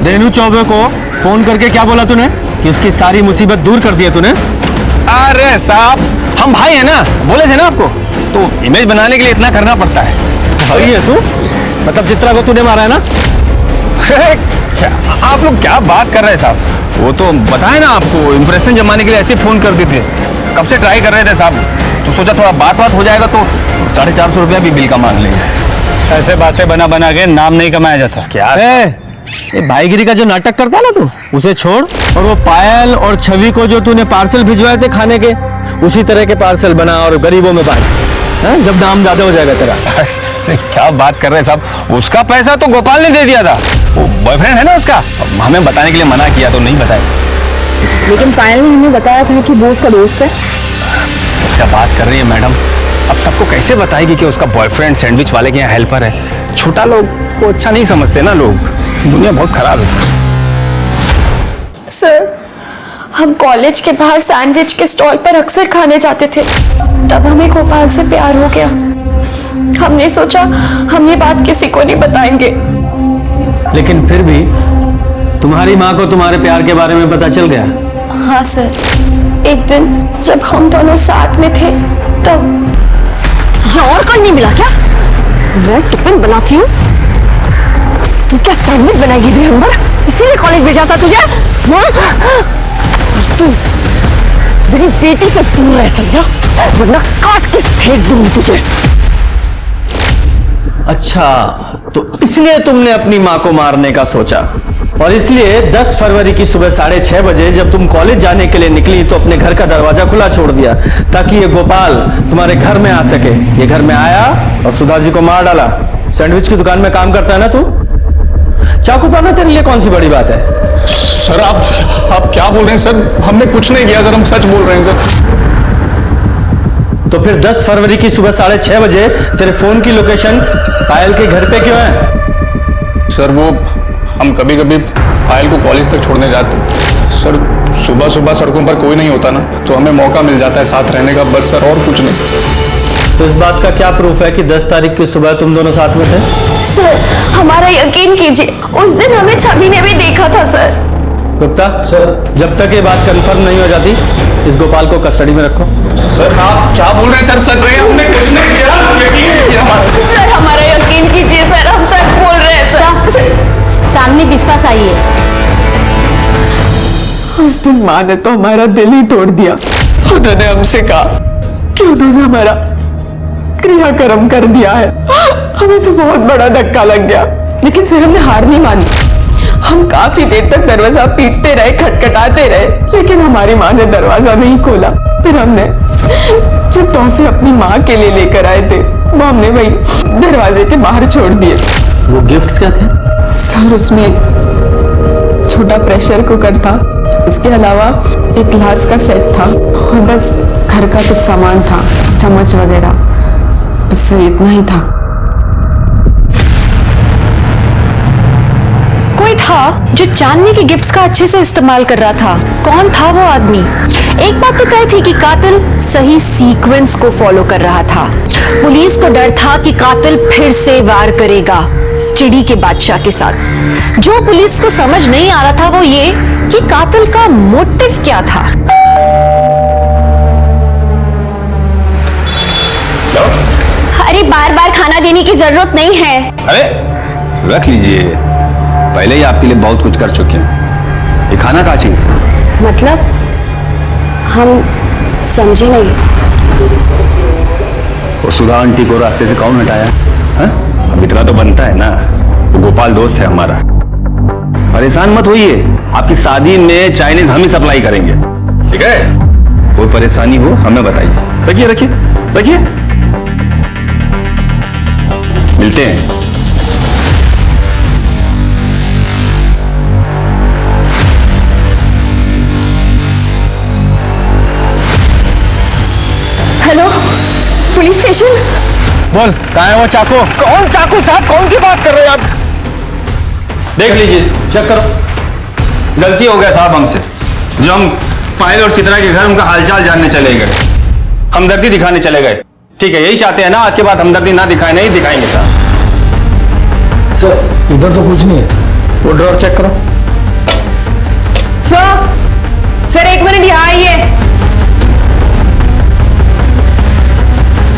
रेनू चौबे को फोन करके क्या बोला तूने कि उसकी सारी मुसीबत दूर कर दी है तूने? अरे साहब, हम भाई हैं ना, बोले थे ना आपको, तो इमेज बनाने के लिए इतना करना पड़ता है। भाई है तू? मतलब चित्रा को तूने मारा है ना? आप लोग क्या बात कर रहे हैं साहब? वो तो बताए ना आपको, इंप्रेशन जमाने के लिए ऐसे फोन कर देते। कब से ट्राई कर रहे थे साहब, तो सोचा थोड़ा बात हो जाएगा तो 450 रुपया भी बिल का मांग लेंगे। ऐसे बातें बना बना के नाम नहीं कमाया जाता। क्या? ये भाईगिरी का जो नाटक करता है ना तू, उसे छोड़ और वो पायल और छवि को जो तूने पार्सल भिजवाए थे खाने के, उसी तरह के पार्सल बना और गरीबों में बांट, जब दाम ज्यादा हो जाएगा तेरा। क्या बात कर रहे हैं साहब? उसका पैसा तो गोपाल ने दे दिया था, वो बॉयफ्रेंड है ना उसका। हमें बताने के लिए मना किया तो नहीं बताया। लेकिन पायल ने हमें बताया था कि वो उसका दोस्त है। क्या बात कर रही है मैडम? अब सबको कैसे बताएगी कि उसका बॉयफ्रेंड सैंडविच वाले के यहाँ हेल्पर है? छोटा लोग को अच्छा नहीं समझते ना लोग, दुनिया बहुत खराब है सर, हम कॉलेज के बाहर सैंडविच के स्टॉल पर अक्सर खाने जाते थे। तब हमें गोपाल से प्यार हो गया। हमने सोचा हम ये बात किसी को नहीं बताएंगे। लेकिन फिर भी तुम्हारी माँ को तुम्हारे प्यार के बारे में पता चल गया? हाँ सर, एक दिन जब हम दोनों साथ में थे तब। तुझे और कोई नहीं मिला क्या? मैं टिफिन बनाती हूँ, तू क्या सैंडविच बनाएगी दिन भर? इसीलिए कॉलेज भेजा था तुझे? तू मेरी बेटी से दूर रह समझा, वरना काट के फेंक दूंगी तुझे। अच्छा, तो इसलिए तुमने अपनी माँ को मारने का सोचा, और इसलिए 10 फरवरी की सुबह 6:30 बजे जब तुम कॉलेज जाने के लिए निकली तो अपने घर का दरवाजा खुला छोड़ दिया ताकि ये गोपाल तुम्हारे घर में आ सके। ये घर में आया और सुधा जी को मार डाला। सैंडविच की दुकान में काम करता है ना तू? चाकू पाना तेरे लिए कौन सी बड़ी बात है? सर आप क्या बोल रहे हैं सर? हमने कुछ नहीं किया सर, हम सच बोल रहे हैं सर। तो फिर 10 फरवरी की सुबह 6:30 बजे तेरे फोन की लोकेशन पायल के घर पे क्यों है? सर वो हम कभी कभी पायल को कॉलेज तक छोड़ने जाते सर। सुबह सुबह सड़कों पर कोई नहीं होता ना, तो हमें मौका मिल जाता है साथ रहने का, बस सर, और कुछ नहीं। तो इस बात का क्या प्रूफ है कि 10 तारीख की सुबह तुम दोनों साथ में थे? सर, हमारा यकीन कीजिए, उस दिन हमें छवि ने भी देखा था सर। गुप्ता सर, जब तक ये बात कंफर्म नहीं हो जाती इस गोपाल को कस्टडी में रखो। सर आप क्या बोल रहे हैं सर? सच रहे हैं, हमने कुछ नहीं किया, यकीन कीजिए हमारा। सर, हमारा यकीन कीजिए सर, हम सच बोल रहे हैं सर। सामने विश्वास आई है। उस दिन माँ ने तो हमारा दिल ही तोड़ दिया। उन्होंने हमसे कहा कि उन्होंने हमारा क्रियाकर्म कर दिया है। हमें तो बहुत बड़ा धक्का लग गया, लेकिन सर हमने हार नहीं मानी। हम काफी देर तक दरवाजा पीटते रहे, खटखटाते रहे, लेकिन हमारी माँ ने दरवाजा नहीं खोला। फिर हमने जो तोहफे अपनी माँ के लिए लेकर आए थे वो हमने वही दरवाजे के बाहर छोड़ दिए। वो गिफ्ट्स क्या थे? सर उसमें एक छोटा प्रेशर कुकर था, इसके अलावा एक ग्लास का सेट था और बस घर का कुछ सामान था, चम्मच वगैरह, बस इतना ही था। कोई था जो चांदनी के गिफ्ट्स का अच्छे से इस्तेमाल कर रहा था। कौन था वो आदमी? एक बात तो तय थी कि कातिल सही सीक्वेंस को फॉलो कर रहा था। पुलिस को डर था कि कातिल फिर से वार करेगा चिड़ी के बादशाह के साथ। जो पुलिस को समझ नहीं आ रहा था वो ये कि कातिल का मोटिव क्या था। अरे बार बार खाना देने की जरूरत नहीं है। अरे रख लीजिए, पहले ही आपके लिए बहुत कुछ कर चुके हैं। ये खाना का चीज मतलब हम समझे नहीं। वो सुधा आंटी को रास्ते से कौन हटाया? अब इतना तो बनता है ना, वो गोपाल दोस्त है हमारा। परेशान मत होइए, आपकी शादी में चाइनीज हम ही सप्लाई करेंगे, ठीक है? कोई परेशानी हो हमें बताइए। रखिए रखिए रखिए, मिलते हैं। Hello, police station. बोल, कहाँ है वो चाकू? कौन चाकू साहब? कौन सी बात कर रहे हैं आप? देख लीजिए, चेक करो। गलती हो गया साहब हमसे, जो हम पायल और चित्रा के घर उनका हालचाल जानने चले गए, हमदर्दी दिखाने चले गए। ठीक है, यही चाहते हैं ना, आज के बाद हमदर्दी ना दिखाए, नहीं दिखाएंगे साहब। सर इधर तो कुछ नहीं है, वो ड्रॉर चेक करो। सर एक मिनट यहाँ आइए।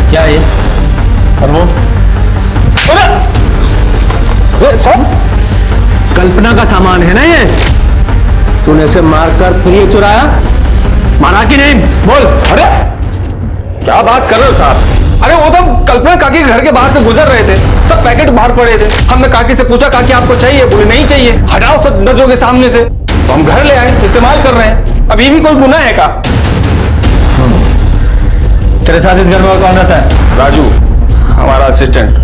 क्या है ये? और वो? कल्पना का सामान है ना ये? तूने इसे मारकर फिर ये चुराया, मारा कि नहीं? बोल। अरे क्या बात कर रहे हो साहब? अरे वो तो कल्पना काकी के घर के बाहर से गुजर रहे थे, सब पैकेट बाहर पड़े थे। हमने काकी से पूछा काकी आपको चाहिए? बोले नहीं चाहिए, हटाओ सब नजरों के सामने से। तो हम घर ले आए, इस्तेमाल कर रहे हैं। अब ये भी कोई गुनाह है का? तेरे साथ इस घर में और कौन रहता है? राजू, हमारा असिस्टेंट।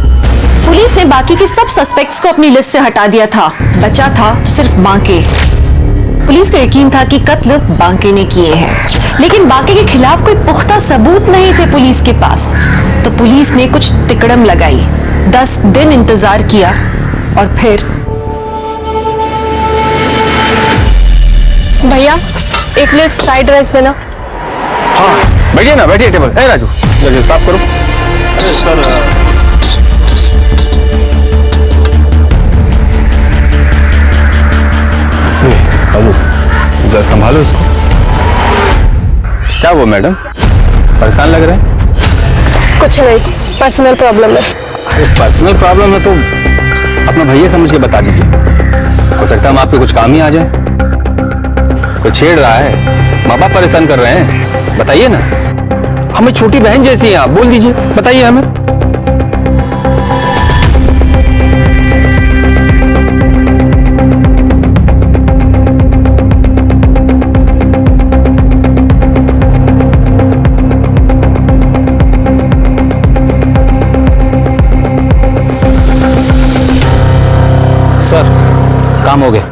पुलिस ने बाकी के सब सस्पेक्ट्स को अपनी लिस्ट से हटा दिया था, बचा था सिर्फ बांके। पुलिस को यकीन था कि कत्ल बांके ने किए हैं, लेकिन बांके के खिलाफ कोई पुख्ता सबूत नहीं थे पुलिस के पास। तो पुलिस ने कुछ तिकड़म लगाई, 10 दिन इंतजार किया और फिर भैया 1 प्लेट फ्राइड राइस देना। हाँ बैठिए ना, बैठिए टेबल। ए राजू, जल्दी साफ करो। सर बाबू जरा संभालो इसको। क्या हुआ मैडम, परेशान लग रहे हैं? कुछ नहीं, पर्सनल प्रॉब्लम है। अरे पर्सनल प्रॉब्लम है तो अपना भैया समझ के बता दीजिए, हो सकता है हम आपके कुछ काम ही आ जाए। कोई छेड़ रहा है, माँ बाप परेशान कर रहे हैं, बताइए ना। हमें छोटी बहन जैसी हैं आप, बोल दीजिए, बताइए हमें। सर काम हो गया।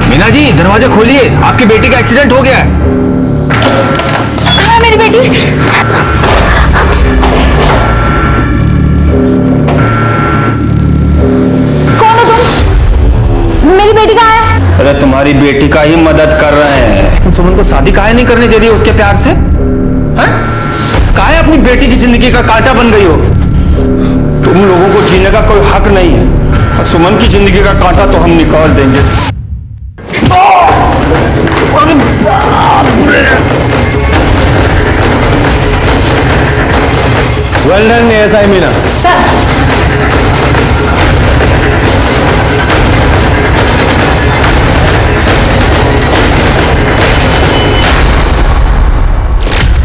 मीना जी दरवाजा खोलिए, आपकी बेटी का एक्सीडेंट हो गया है। कहाँ है मेरी बेटी? मेरी बेटी कहाँ है? अरे तुम्हारी बेटी का ही मदद कर रहे हैं। तुम सुमन को शादी काहे नहीं करने दे रही हो उसके प्यार से? हैं? काहे अपनी बेटी की जिंदगी का कांटा बन गई हो? तुम लोगों को जीने का कोई हक नहीं है, और सुमन की जिंदगी का कांटा तो हम निकाल देंगे। Well done ASI Meena.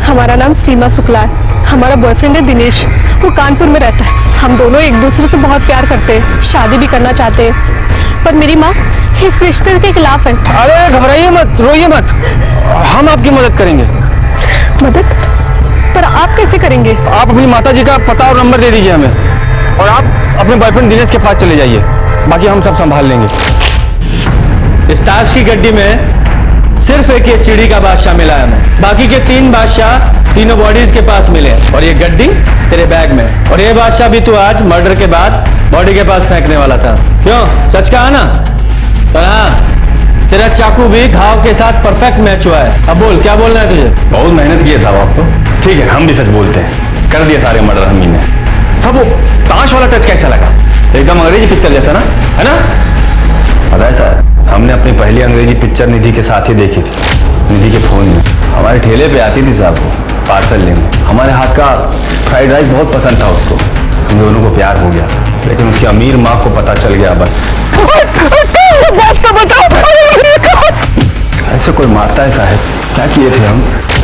हमारा नाम सीमा शुक्ला है, हमारा बॉयफ्रेंड है दिनेश, वो कानपुर में रहता है। हम दोनों एक दूसरे से बहुत प्यार करते हैं, शादी भी करना चाहते हैं, पर मेरी माँ इस रिश्ते के खिलाफ है। अरे घबराइए मत, रोइए मत, हम आपकी मदद करेंगे। मदद? पर आप कैसे करेंगे? आप अपनी माता जी का पता और नंबर दे दीजिए हमें, और आप अपने बॉयफ्रेंड दिनेश के पास चले जाइए, बाकी हम सब संभाल लेंगे। इस ताश की गड्डी में सिर्फ एक ये चिड़ी का बादशाह मिला है हमें, बाकी के 3 बादशाह तीनों बॉडीज के पास मिले, और ये गड्डी तेरे बैग में। और ये बादशाह भी तू आज मर्डर के बाद बॉडी के पास फेंकने वाला था, क्यों? सच कहा ना? तो हाँ, तेरा चाकू भी घाव के साथ परफेक्ट मैच हुआ है। अब बोल, क्या बोलना है तुझे? बहुत मेहनत की है साहब आप तो। ठीक है, हम भी सच बोलते हैं, कर दिए सारे मर्डर हम ही ने। सब वो ताश वाला टच कैसा लगा? एकदम अंग्रेजी पिक्चर जैसा ना, है ना? पता है सर, हमने अपनी पहली अंग्रेजी पिक्चर निधि के साथ ही देखी थी, निधि के फोन में। हमारे ठेले पे आती थी साहब वो पार्सल लेने, हमारे हाथ का फ्राइड राइस बहुत पसंद था उसको, हम दोनों को प्यार हो गया, लेकिन उसकी अमीर माँ को पता चल गया। बस ऐसे कोई मारता है साहब? क्या किए थे हम?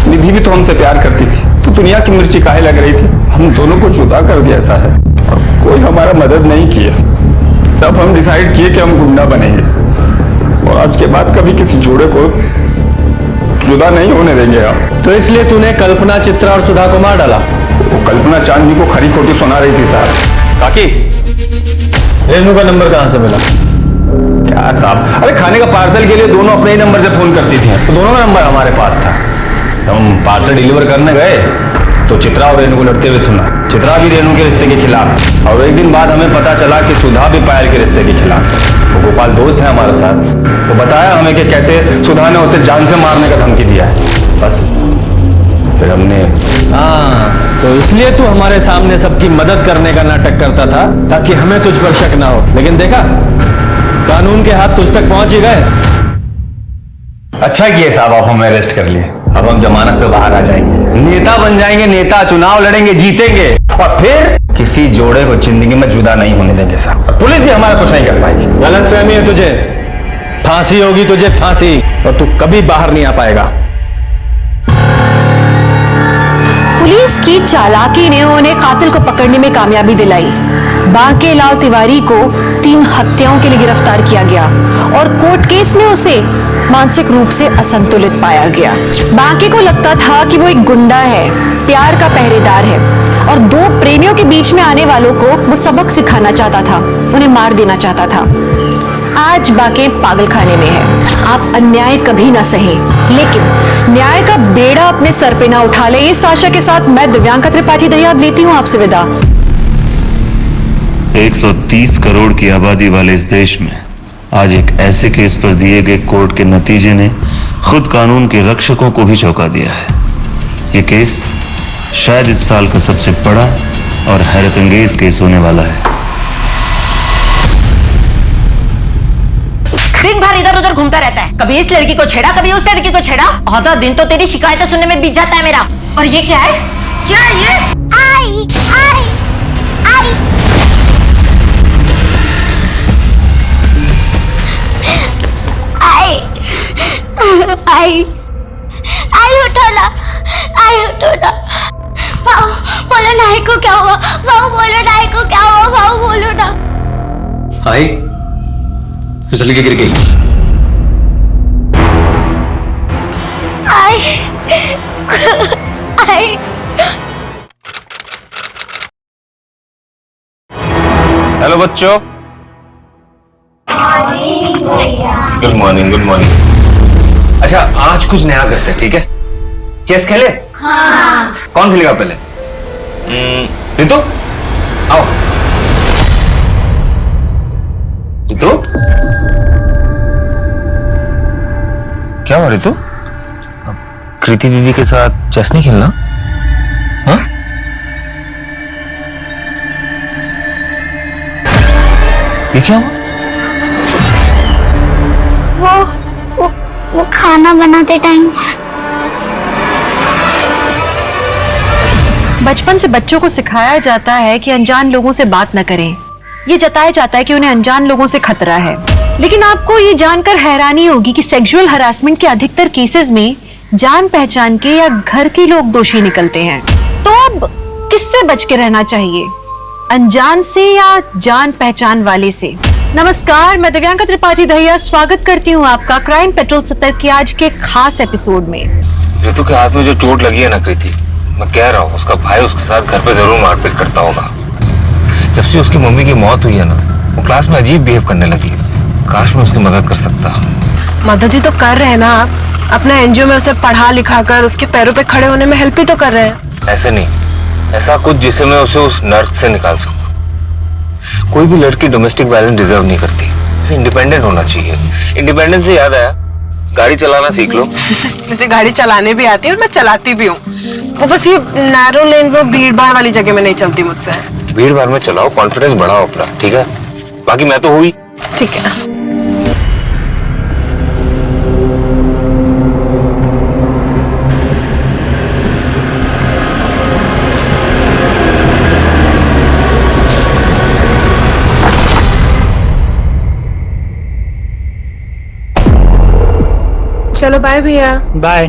निधि भी तो हमसे प्यार करती थी, तो दुनिया की मिर्ची काहे लग रही थी? हम दोनों को जुदा कर दिया साहब, और कोई हमारा मदद नहीं किया। तब हम डिसाइड किए कि हम गुंडा बनेंगे, और आज के बाद कभी किसी जोड़े को जुदा नहीं होने देंगे हम। तो इसलिए तूने कल्पना, चित्रा और सुधा को मार डाला? वो कल्पना चांदनी को खरी खोटी सुना रही थी साहब। काकी, रेनू का नंबर कहाँ से मिला? क्या साहब, अरे खाने का पार्सल के लिए दोनों अपने ही नंबर से फोन करती थी, तो दोनों का नंबर हमारे पास था। जब हम पार्सल डिलीवर करने गए तो चित्रा और रेनू को लड़ते हुए सुना। चित्रा भी रेनू के रिश्ते के खिलाफ, और एक दिन बाद हमें पता चला कि सुधा भी पायल के रिश्ते के खिलाफ। वो गोपाल दोस्त है हमारे साथ, वो बताया हमें कि कैसे सुधा ने उसे जान से मारने का धमकी दिया है। बस फिर हमने हाँ, तो इसलिए तू हमारे सामने सबकी मदद करने का नाटक करता था ताकि हमें तुझ पर शक ना हो, लेकिन देखा कानून के हाथ तुझ तक पहुंच ही गए। अच्छा किए साहब आप हमें अरेस्ट कर लिए। अब हम जमानत पे बाहर आ जाएंगे, नेता बन जाएंगे, नेता चुनाव लड़ेंगे, जीतेंगे और फिर किसी जोड़े को जिंदगी में जुदा नहीं होने देंगे साहब। पुलिस भी हमारा कुछ नहीं कर पाएगी। गलतफहमी है तुझे, फांसी होगी तुझे, फांसी, और तू कभी बाहर नहीं आ पाएगा। पुलिस की चालाकी ने उन्हें कातिल को पकड़ने में कामयाबी दिलाई। बांके लाल तिवारी को 3 हत्याओं के लिए गिरफ्तार किया गया और कोर्ट केस में उसे मानसिक रूप से असंतुलित पाया गया। बांके को लगता था कि वो एक गुंडा है, प्यार का पहरेदार है और 2 प्रेमियों के बीच में आने वालों को वो सबक सिखाना चाहता था, उन्हें मार देना चाहता था। आज बांके पागल खाने में है। आप अन्याय कभी ना सहे, लेकिन न्याय का बेड़ा अपने सर पे ना उठा ले, इस आशा के साथ मैं दिव्यांका त्रिपाठी दहिया अब लेती हूँ आपसे विदा। 130 करोड़ की आबादी वाले इस देश में आज एक ऐसे केस पर दिए गए कोर्ट के नतीजे ने खुद कानून के रक्षकों को भी चौंका दिया है। ये केस शायद इस साल का सबसे बड़ा और हैरतअंगेज केस होने वाला है। दिन भर इधर उधर घूमता रहता है, कभी इस लड़की को छेड़ा, कभी उस लड़की को छेड़ा। आधा दिन तो तेरी शिकायतें सुनने में बीत जाता है मेरा। और ये क्या है? क्या है ये? आई आई आई आई आई उठो ना, आई उठो ना। भाऊ बोलो नाई को क्या हुआ? भाऊ बोलो नाई को क्या हुआ? भाऊ बोलो ना। आई फिसल के गिर गई। आई आई हेलो बच्चों, गुड मॉर्निंग, गुड मॉर्निंग। अच्छा आज कुछ नया करते हैं, ठीक है? चेस खेले? हाँ। कौन खेलेगा पहले? रितु आओ। रितु क्या हुआ रितु? कृति दीदी के साथ चेस नहीं खेलना? हाँ? ये क्या हुआ? वो खाना बनाते टाइम बचपन से बच्चों को सिखाया जाता है कि अनजान लोगों से बात न करें। ये जताया जाता है कि उन्हें अनजान लोगों से खतरा है। लेकिन आपको ये जानकर हैरानी होगी कि सेक्सुअल हरासमेंट के अधिकतर केसेस में जान पहचान के या घर के लोग दोषी निकलते हैं। तो अब किससे बच के रहना चाहिए, अनजान से या जान पहचान वाले से? नमस्कार, मैं दिव्यांका त्रिपाठी दहिया स्वागत करती हूँ आपका क्राइम पेट्रोल 70 के आज के खास एपिसोड में। रितु के हाथ में जो चोट लगी है ना कृति, मैं कह रहा हूँ उसका भाई उसके साथ घर पे जरूर मारपीट करता होगा। जब से उसकी मम्मी की मौत हुई है ना, वो क्लास में अजीब बिहेव करने लगी। काश मैं उसकी मदद कर सकता। मदद ही तो कर रहे हैं ना आप, अपना एनजीओ में उसे पढ़ा लिखा कर उसके पैरों पे खड़े होने में हेल्प ही तो कर रहे हैं। ऐसे नहीं, ऐसा कुछ जिससे मैं उसे उस नर्क से निकाल सकूं। कोई भी लड़की डोमेस्टिक वायलेंस डिजर्व नहीं करती, उसे इंडिपेंडेंट होना चाहिए। इंडिपेंडेंस से याद आया, गाड़ी चलाना सीख लो। मुझे गाड़ी चलाने भी आती है और मैं चलाती भी हूँ। वो बस ये नैरो लेन्स और भीड़ भाड़ वाली जगह में नहीं चलती मुझसे। भीड़ भाड़ में चलाओ, कॉन्फिडेंस बढ़ाओ अपना, ठीक है? बाकी मैं तो हुई। ठीक है। चलो बाय भैया। बाय।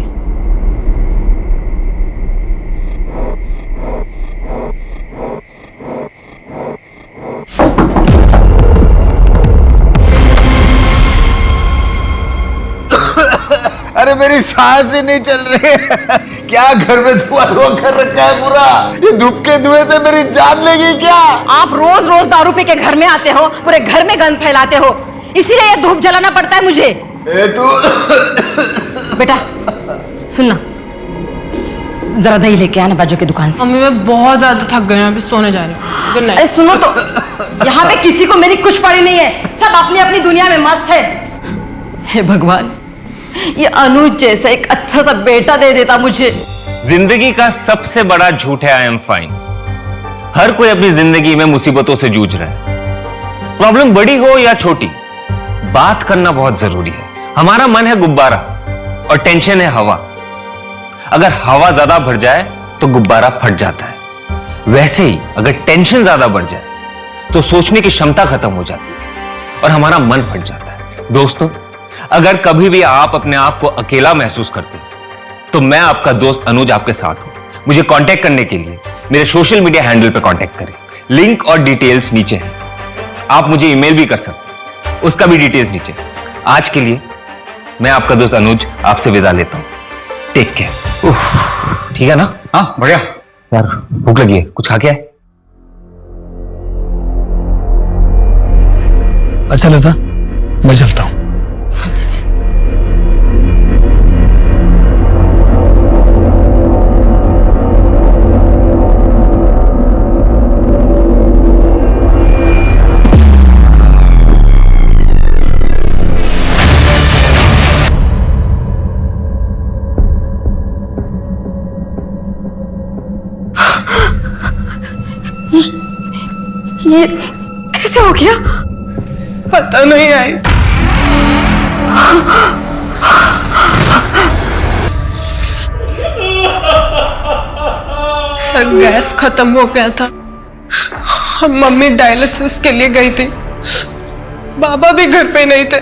अरे मेरी सांस ही नहीं चल रही है। क्या घर में धुआं कर रखा है पूरा? ये धूप के धुएं से मेरी जान लेगी क्या? आप रोज रोज दारू पी के घर में आते हो, पूरे घर में गंद फैलाते हो, इसीलिए ये धूप जलाना पड़ता है मुझे। तू बेटा सुन ना, जरा दही लेके आना बाजू की दुकान से। मम्मी मैं बहुत ज्यादा थक गई हूँ, अभी सोने जा रही हूँ। Good night. अरे सुनो तो, यहाँ पे किसी को मेरी कुछ पड़ी नहीं है, सब अपनी अपनी दुनिया में मस्त है। हे भगवान, ये अनुज जैसा एक अच्छा सा बेटा दे देता मुझे, जिंदगी का सबसे बड़ा झूठ है आई एम फाइन। हर कोई अपनी जिंदगी में मुसीबतों से जूझ रहा है। प्रॉब्लम बड़ी हो या छोटी, बात करना बहुत जरूरी है। हमारा मन है गुब्बारा और टेंशन है हवा। अगर हवा ज्यादा भर जाए तो गुब्बारा फट जाता है। वैसे ही अगर टेंशन ज्यादा बढ़ जाए तो सोचने की क्षमता खत्म हो जाती है और हमारा मन फट जाता है। दोस्तों, अगर कभी भी आप अपने आप को अकेला महसूस करते हैं तो मैं आपका दोस्त अनुज आपके साथ हूं। मुझे कांटेक्ट करने के लिए मेरे सोशल मीडिया हैंडल पर कांटेक्ट करें। लिंक और डिटेल्स नीचे है। आप मुझे ईमेल भी कर सकते हैं, उसका भी डिटेल्स नीचे। आज के लिए मैं आपका दोस्त अनुज आपसे विदा लेता हूं। Take care. ठीक है ना? हाँ बढ़िया। यार भूख लगी है, कुछ खा के आए? अच्छा लता, मैं चलता हूं। ये कैसे हो गया? पता नहीं आई। सर गैस खत्म हो गया था और मम्मी डायलिसिस के लिए गई थी। बाबा भी घर पे नहीं थे।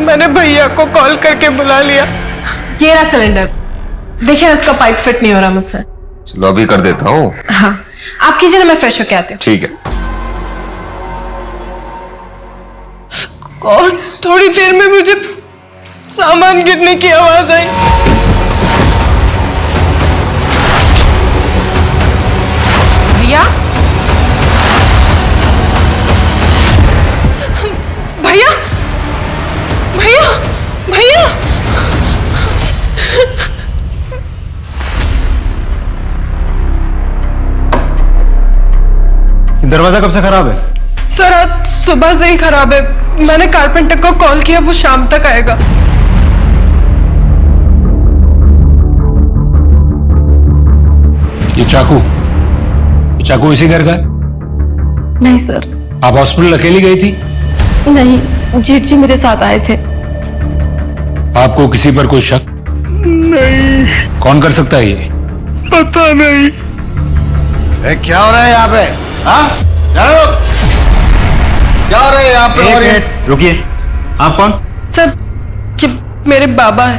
मैंने भैया को कॉल करके बुला लिया। ये रहा सिलेंडर, देखिए ना इसका पाइप फिट नहीं हो रहा मुझसे। चलो अभी कर देता हूँ। हाँ आप कीजिए ना, मैं फ्रेश होके आती हूँ। ठीक है। और थोड़ी देर में मुझे सामान गिरने की आवाज आई। भैया भैया भैया भैया दरवाजा कब से खराब है? सर आज सुबह से ही खराब है। मैंने कारपेंटर को कॉल किया, वो शाम तक आएगा। ये चाकू इसी घर का है? नहीं सर। आप हॉस्पिटल अकेली गई थी? नहीं, जेठ जी मेरे साथ आए थे। आपको किसी पर कोई शक? नहीं। कौन कर सकता है ये? पता नहीं। क्या हो रहा है यहाँ पे? हाँ? क्या हो रहा है यहाँ पे? और रुकिए, आप कौन? सर ये मेरे बाबा है।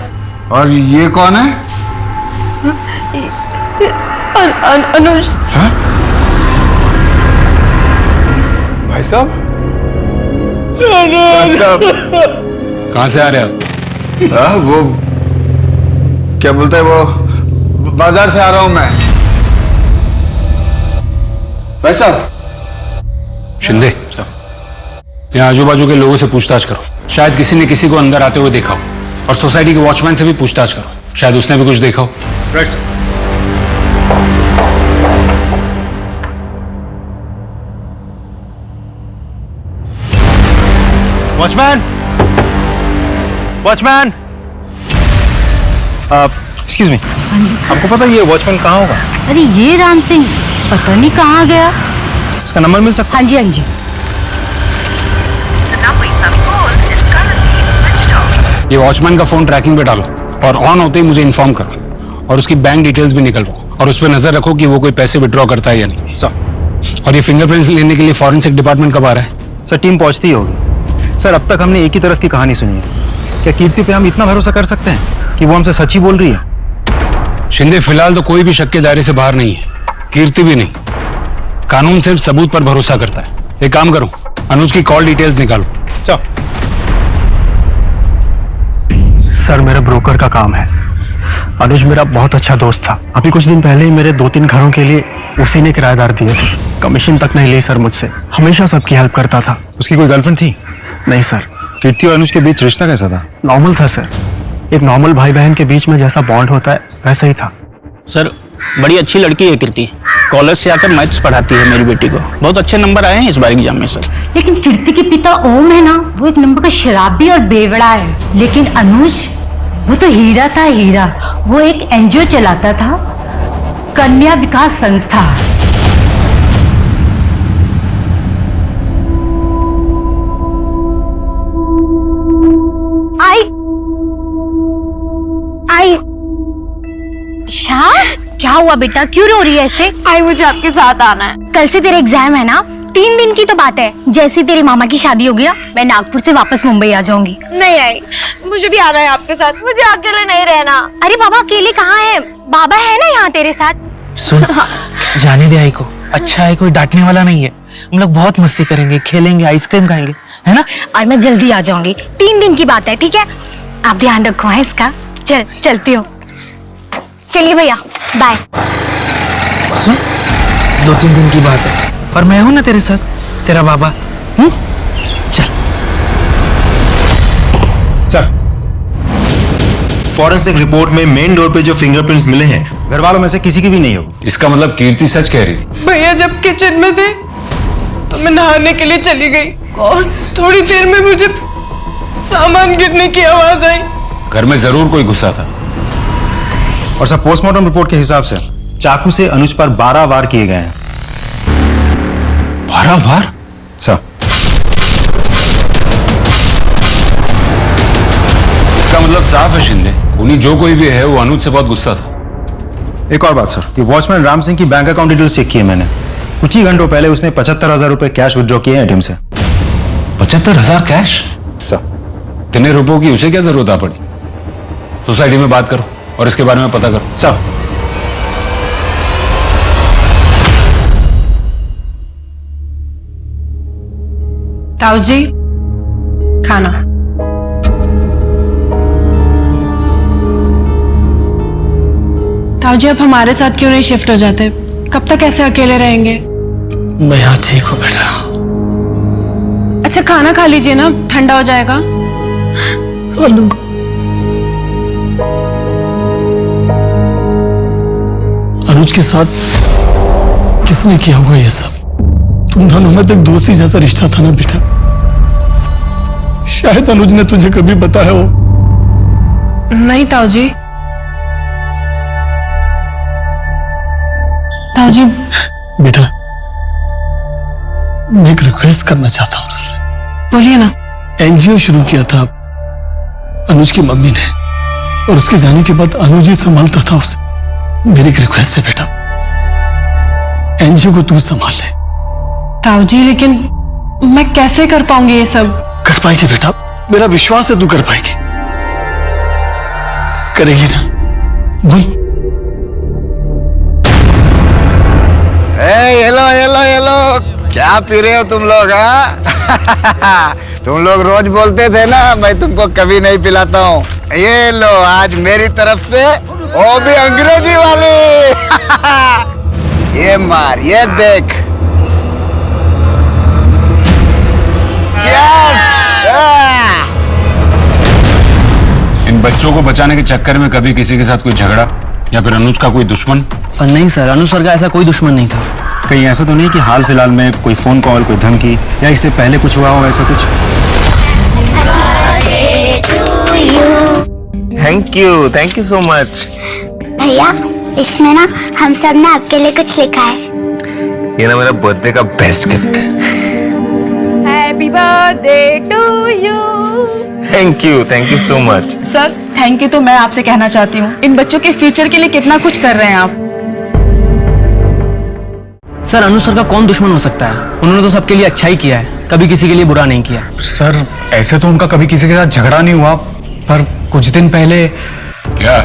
और ये कौन है? अनुज। भाई साहब? कहाँ से आ रहे हो? वो क्या बोलते हैं, वो बाजार से आ रहा हूं मैं। भाई साहब। शिंदे, यहाँ आजू बाजू के लोगों से पूछताछ करो। शायद किसी ने किसी को अंदर आते हुए देखा हो। और सोसाइटी के वॉचमैन से भी पूछताछ करो, शायद उसने भी कुछ देखा हो। Right sir. Watchman, watchman, excuse me, आपको पता है ये वॉचमैन कहाँ होगा? अरे ये राम सिंह पता नहीं कहाँ गया। इसका नंबर मिल सकता? हाँ जी हाँ जी। ये वॉचमैन का फोन ट्रैकिंग पे डालो और ऑन होते ही मुझे इन्फॉर्म करो। और उसकी बैंक डिटेल्स भी निकलवाओ और उस पर नजर रखो कि वो कोई पैसे विड्रॉ करता है या नहीं। सर। और ये फिंगरप्रिंट्स लेने के लिए फॉरेंसिक डिपार्टमेंट कब आ रहा है? सर टीम पहुंचती ही होगी। सर अब तक हमने एक ही तरफ की कहानी सुनी है। क्या कीर्ति पे हम इतना भरोसा कर सकते हैं कि वो हमसे सच ही बोल रही है? शिंदे, फिलहाल तो कोई भी शक के दायरे से बाहर नहीं है, कीर्ति भी नहीं। कानून सिर्फ सबूत पर भरोसा करता है। एक काम करो, अनुज की कॉल डिटेल्स निकालो। सर मेरा ब्रोकर का काम है। अनुज मेरा बहुत अच्छा दोस्त था। अभी कुछ दिन पहले ही मेरे 2-3 घरों के लिए उसी ने किराएदार दिए थे। कमीशन तक नहीं ली सर मुझसे। हमेशा सबकी हेल्प करता था। उसकी कोई गर्लफ्रेंड थी? नहीं सर। कीर्ति और अनुज के बीच रिश्ता कैसा था? नॉर्मल था सर। एक नॉर्मल भाई बहन के बीच में जैसा बॉन्ड होता है वैसा ही था। सर बड़ी अच्छी लड़की है कीर्ति। कॉलेज से आकर मैथ्स पढ़ाती है मेरी बेटी को। बहुत अच्छे नंबर आए हैं इस बार एग्जाम में सर। लेकिन कीर्ति के पिता ओम है ना, वो एक नंबर का शराबी और बेवड़ा है। लेकिन अनुज वो तो हीरा था हीरा। वो एक एनजीओ चलाता था, कन्या विकास संस्था। आई शाह, क्या हुआ बेटा, क्यों रो रही है ऐसे? आई, मुझे आपके साथ आना है। कल से तेरे एग्जाम है ना, 3 दिन की तो बात है। जैसे ही तेरे मामा की शादी हो गया, मैं नागपुर से वापस मुंबई आ जाऊंगी। नहीं आई, मुझे भी आना है आपके साथ, मुझे अकेले नहीं रहना। अरे बाबा अकेले कहाँ है, बाबा है ना यहाँ तेरे साथ। सुन, जाने दे आई को, अच्छा है, कोई डांटने वाला नहीं है। हम लोग बहुत मस्ती करेंगे, खेलेंगे, आइसक्रीम खाएंगे, है ना? और मैं जल्दी आ जाऊंगी, 3 दिन की बात है, ठीक है? आप ध्यान रखो है इसका। चलती हूँ। चलिए भैया, बाय। सुन, 2-3 दिन की बात है, पर मैं हूं ना तेरे साथ, तेरा बाबा। चल चल। फॉरेंसिक रिपोर्ट में मेन डोर पे जो फिंगरप्रिंट्स मिले हैं, घर वालों में से किसी की भी नहीं हो। इसका मतलब कीर्ति सच कह रही थी। भैया जब किचन में थे तो मैं नहाने के लिए चली गई और थोड़ी देर में मुझे सामान गिरने की आवाज आई। घर में जरूर कोई गुस्सा था। और सब पोस्टमार्टम रिपोर्ट के हिसाब से चाकू से अनुज पर 12 वार किए गए हैं। 12 वार? सर, इसका मतलब साफ है शिंदे, खूनी जो कोई भी है वो अनुज से बहुत गुस्सा था। एक और बात सर, ये वॉचमैन राम सिंह की बैंक अकाउंट डिटेल्स चेक की है मैंने। कुछ ही घंटों पहले उसने 75,000 रुपए कैश विड्रॉ किए हैं एटीएम से। 75,000 कैश? सर, इतने रुपयों की उसे क्या जरूरत आ पड़ी? सोसाइटी में बात करो और इसके बारे में पता करो। सर, ताऊ जी, खाना। ताऊ जी, आप हमारे साथ क्यों नहीं शिफ्ट हो जाते? कब तक ऐसे अकेले रहेंगे? मैं यहाँ ठीक हूँ बेटा। अच्छा खाना खा लीजिए ना, ठंडा हो जाएगा। खा लूंगा। अनुज के साथ किसने किया होगा ये सब? तुम दोनों में तो एक दोस्ती जैसा रिश्ता था ना बेटा। शायद अनुज ने तुझे कभी बताया हो। नहीं ताऊ जी। ताऊ जी बेटा, मैं एक रिक्वेस्ट करना चाहता हूं तुझसे। बोलिए ना। एनजीओ शुरू किया था अनुज की मम्मी ने, और उसके जाने के बाद अनुज ही संभालता था उसे। मेरी एक रिक्वेस्ट है बेटा, एनजीओ को तू संभाल ले। ताऊ जी, लेकिन मैं कैसे कर पाऊंगी ये सब? कर पाएगी बेटा, मेरा विश्वास है तू कर पाएगी। करेगी ना? बोल। हेलो हेलो हेलो, क्या पी रहे हो तुम लोग? हाँ तुम लोग रोज बोलते थे ना मैं तुमको कभी नहीं पिलाता हूँ। ये लो आज मेरी तरफ से, वो भी अंग्रेजी वाली। ये मार, ये देख। इन बच्चों को बचाने के चक्कर में कभी किसी के साथ कोई झगड़ा या फिर अनुज का कोई दुश्मन? नहीं सर, अनुज सर का ऐसा कोई दुश्मन नहीं था। कहीं ऐसा तो नहीं कि हाल फिलहाल में कोई फोन कॉल, कोई धमकी या इससे पहले कुछ हुआ हो ऐसा कुछ? Thank you so much. भैया इसमें ना हम सब ने आपके लिए कुछ लिखा है। ये ना मेरा बर्थडे का बेस्ट गिफ्ट है। Happy birthday to you. Thank you so much. Sir thank you तो मैं आपसे कहना चाहती हूँ, इन बच्चों के फ्यूचर के लिए कितना कुछ कर रहे हैं आप। सर अनुज सर का कौन दुश्मन हो सकता है? उन्होंने तो सबके लिए अच्छा ही किया है, कभी किसी के लिए बुरा नहीं किया। सर ऐसे तो उनका कभी किसी के साथ झगड़ा नहीं हुआ, पर कुछ दिन पहले। क्या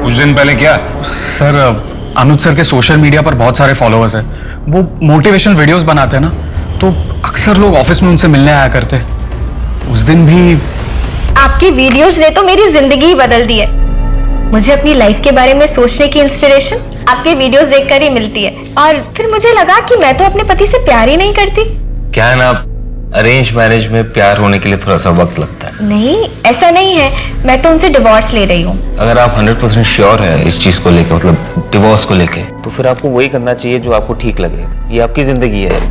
कुछ दिन पहले क्या? सर अनुज सर के सोशल मीडिया पर बहुत सारे फॉलोअर्स हैं। वो मोटिवेशनल वीडियोस बनाते हैं ना, तो अक्सर लोग ऑफिस में उनसे मिलने आया करते। उस दिन भी आपकी वीडियोस ने तो मेरी जिंदगी ही बदल दी है। मुझे अपनी लाइफ के बारे में सोचने की इंस्पिरेशन आपके वीडियोस देखकर ही मिलती है। और फिर मुझे लगा कि मैं तो अपने पति से प्यार ही नहीं करती। क्या है ना, अरेंज मैरिज में प्यार होने के लिए थोड़ा सा वक्त लगता है। नहीं ऐसा नहीं है, मैं तो उनसे डिवोर्स ले रही हूँ। अगर आप 100% श्योर है इस चीज को लेके, मतलब डिवोर्स को लेके, तो फिर आपको वही करना चाहिए जो आपको ठीक लगे। ये आपकी जिंदगी है।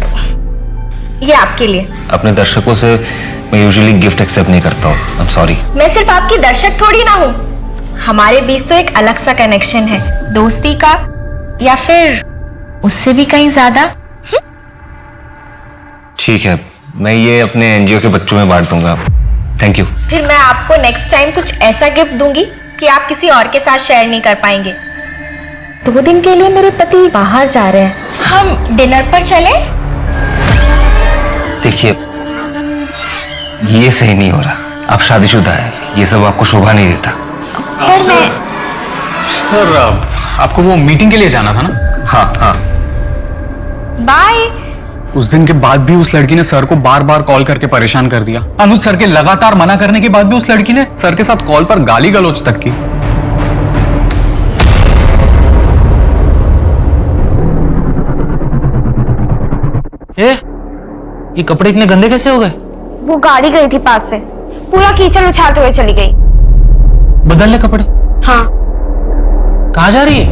ये आपके लिए। अपने दर्शकों से मैं यूजुअली गिफ्ट एक्सेप्ट नहीं करता हूँ। I am sorry. मैं सिर्फ आपकी दर्शक थोड़ी ना हूँ, हमारे बीच तो एक अलग सा कनेक्शन है, दोस्ती का या फिर उससे भी कहीं ज्यादा। ठीक है, मैं ये अपने एनजीओ के बच्चों में बांट दूंगा। Thank you. फिर मैं आपको नेक्स्ट टाइम कुछ ऐसा गिफ्ट दूंगी कि आप किसी और के साथ शेयर नहीं कर पाएंगे। 2 दिन के लिए मेरे पति बाहर जा रहे हैं, हम डिनर पर चले? देखिए, ये सही नहीं हो रहा। आप शादीशुदा है, ये सब आपको शोभा नहीं देता। पर मैं सर, आपको वो मीटिंग के लिए जाना था ना? हाँ। बाय। उस दिन के बाद भी उस लड़की ने सर को बार बार कॉल करके परेशान कर दिया। अनुज सर के लगातार मना करने के बाद भी उस लड़की ने सर के साथ कॉल पर गाली गलौज तक की। ये कपड़े इतने गंदे कैसे हो गए? वो गाड़ी गई थी पास से, पूरा कीचड़ उछालते हुए चली गई। बदल ले कपड़े। हाँ। कहाँ जा रही है?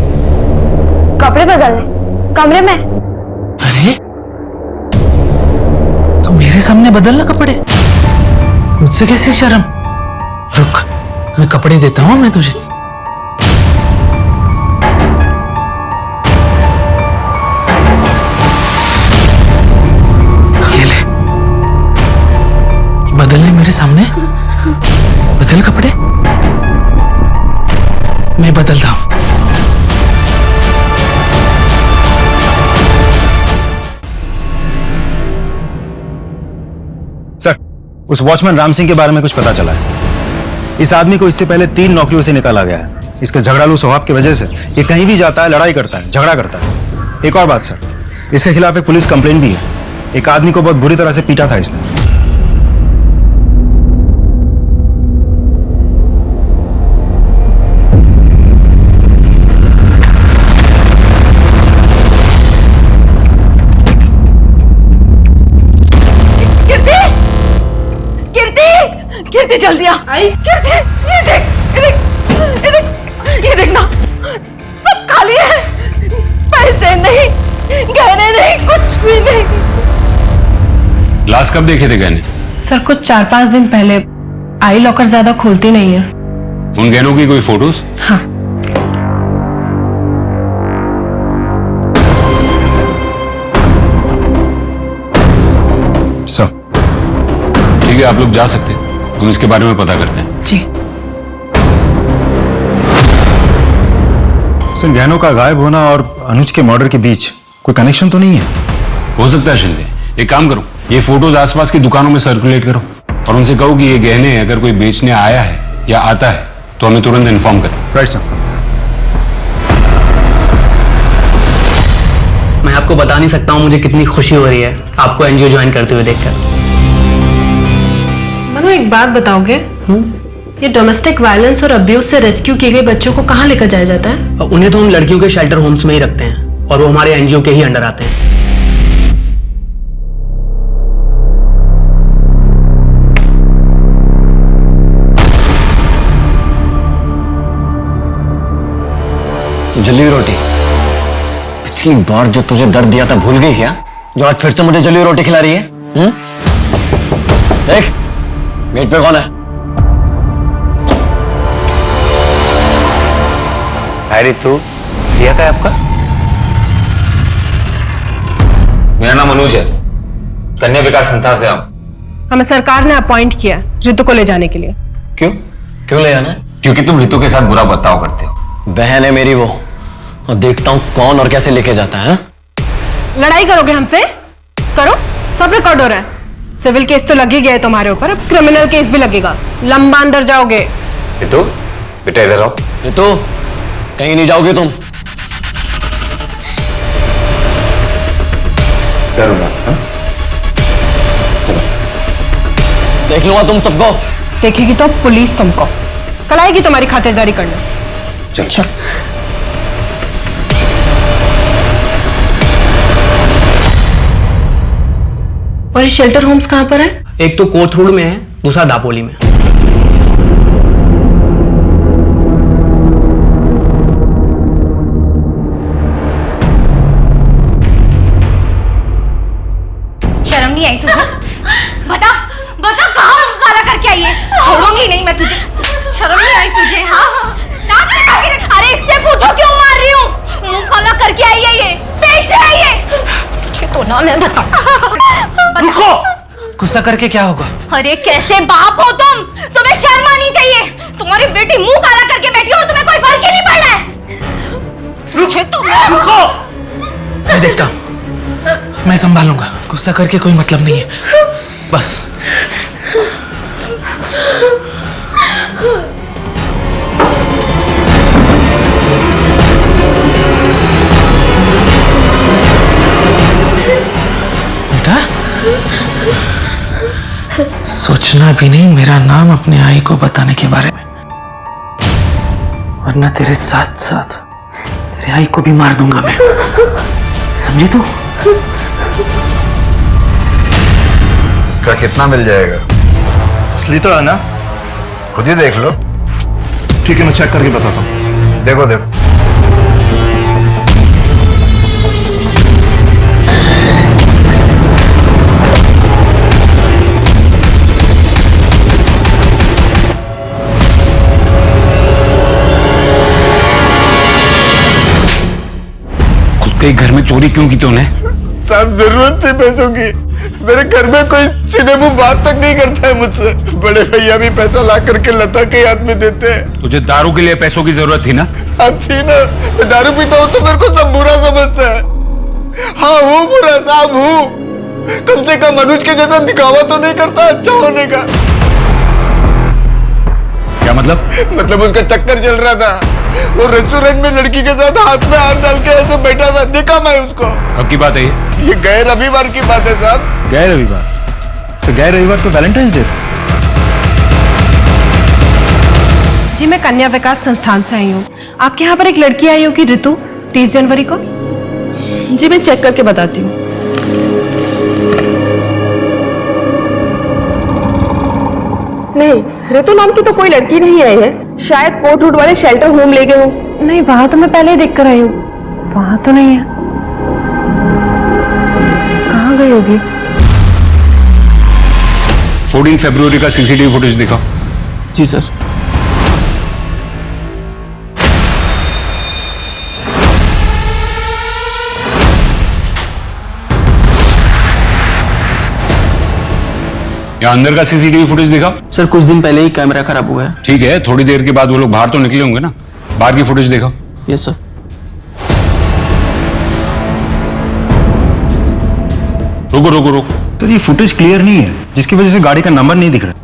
कपड़े बदलने, कमरे में। अरे, तो मेरे सामने बदलना कपड़े? मुझसे कैसी शर्म? रुक, मैं कपड़े देता हूँ मैं तुझे। ये ले, बदलने मेरे सामने। बदल कपड़े, मैं बदलता हूँ। सर, उस वॉचमैन राम सिंह के बारे में कुछ पता चला है। इस आदमी को इससे पहले 3 नौकरियों से निकाला गया है। इसके झगड़ालू स्वभाव की वजह से ये कहीं भी जाता है, लड़ाई करता है, झगड़ा करता है। एक और बात सर, इसके खिलाफ एक पुलिस कंप्लेंट भी है। एक आदमी को बहुत बुरी तरह से पीटा था इसने। कीर्ति जल्दी आ। कीर्ति, ये देख, ये देख ना, सब खाली है। पैसे नहीं, गहने नहीं, कुछ भी नहीं। लास्ट कब देखे थे गहने? सर, कुछ 4-5 दिन पहले। आई लॉकर ज्यादा खोलती नहीं है। उन गहनों की कोई फोटोज? हाँ। सर, ठीक है, आप लोग जा सकते हैं। हम इसके बारे में पता करते हैं। जी। सर, गहनों का गायब होना और अनुज के मर्डर के बीच कोई कनेक्शन तो नहीं है? हो सकता है शिंदे। एक काम करो, ये फोटोज आसपास की दुकानों में सर्कुलेट करो और उनसे कहो कि ये गहने अगर कोई बेचने आया है या आता है तो हमें तुरंत इन्फॉर्म करें। Right sir. मैं आपको बता नहीं सकता हूँ मुझे कितनी खुशी हो रही है आपको एनजीओ ज्वाइन करते हुए देखकर। मनु, एक बात बताओगे? ये डोमेस्टिक वायलेंस और अब्यूज से रेस्क्यू किए गए बच्चों को कहाँ लेकर जाया जाता है? उन्हें तो हम लड़कियों के शेल्टर होम्स में ही रखते हैं और वो हमारे एनजीओ के ही अंडर आते हैं। जली रोटी। पिछली बार जो तुझे दर्द दिया था भूल गई क्या? जो आज फिर से मुझे जली रोटी खिला रही है? देख, मीट पे कौन है? अरे तू क्या है आपका? मेरा नाम अनुज है, कन्या विकास संस्था से हूं। हमें सरकार ने अपॉइंट किया रितु को ले जाने के लिए। क्यों ले जाना है? क्योंकि तुम रितु के साथ बुरा बर्ताव करते हो। बहन है मेरी वो, और देखता हूं कौन और कैसे लेके जाता है। लड़ाई करोगे हमसे? करो, सब रिकॉर्ड हो रहा है। सिविल केस तो लग ही गया है तुम्हारे ऊपर, अब क्रिमिनल केस भी लगेगा, लंबा अंदर जाओगे। रितु, बेटा इधर आओ। रितु, कहीं नहीं जाओगे तुम। करूंगा। देख लूंगा तुम सबको। देखेगी तो पुलिस तुमको, कल आएगी तुम्हारी खातिरदारी करने। चल। और ये शेल्टर होम्स कहाँ पर है? एक तो कोथरूड में है, दूसरा दापोली में। शर्म नहीं आई तुझे? बता कहाँ मुंह काला करके आई है? छोड़ूंगी नहीं मैं तुझे। शर्म नहीं आई तुझे? हाँ, क्या करेगा गिरे? अरे इससे पूछो क्यों मार रही हूँ? मुंह काला करके आई है ये, पेट से आई है। तुझे तो ना मैं बताऊं। रुको, गुस्सा करके क्या होगा? अरे कैसे बाप हो तुम? तुम्हें शर्म आनी चाहिए। तुम्हारी बेटी मुंह काला करके बैठी है और तुम्हें कोई फर्क ही नहीं पड़ रहा है। रुको तो रुको, मैं देखता हूं, मैं संभालूंगा। गुस्सा करके कोई मतलब नहीं है, बस। बेटा, सोचना भी नहीं मेरा नाम अपने आई को बताने के बारे में, वरना तेरे साथ साथ तेरे आई को भी मार दूंगा मैं, समझी तू? इसका कितना मिल जाएगा? असली तो है ना? खुद ही देख लो। ठीक है, मैं चेक करके बताता हूँ। देखो देखो। खुद के घर में चोरी क्यों की तूने? साहब जरूरत थी पैसों की। मेरे घर में कोई सीधे मुंह बात तक नहीं करता है मुझसे। बड़े भैया भी पैसा ला करके लता के हाथ में देते हैं। तुझे दारू के लिए पैसों की जरूरत थी ना? हाँ थी ना। मैं दारू पीता हूँ तो मेरे को सब बुरा समझता है। हाँ हूँ बुरा साहब हूँ। कम से कम अनुज के जैसा दिखावा तो नहीं करता अच्छा होने का। क्या मतलब? मतलब उसका चक्कर चल रहा था। वो रेस्टोरेंट में लड़की के साथ हाथ में हाथ डाल के ऐसे बैठा था, देखा मैं उसको। कब की बात है ये गए रविवार की बात है साहब। गए रविवार? तो गए रविवार तो वैलेंटाइंस डे। जी मैं कन्या विकास संस्थान से आई हूँ। आपके यहाँ पर एक लड़की आई होगी ऋतु, 30 जनवरी को। जी मैं चेक करके बताती हूँ। नहीं, ऋतु नाम की तो कोई लड़की नहीं आई है। शायद कोट रूट वाले शेल्टर होम ले गए हो। नहीं, वहां तो मैं पहले ही देख कर आई हूँ, वहां तो नहीं है। कहाँ गई होगी? 14 फरवरी का सीसीटीवी फुटेज दिखाओ। जी सर। या अंदर का सीसीटीवी फुटेज दिखाओ। सर कुछ दिन पहले ही कैमरा खराब हुआ है। ठीक है, थोड़ी देर के बाद वो लोग बाहर तो निकले होंगे ना, बाहर की फुटेज दिखाओ। Yes sir. रुको रुको रुको। तो ये फुटेज क्लियर नहीं है, जिसकी वजह से गाड़ी का नंबर नहीं दिख रहा।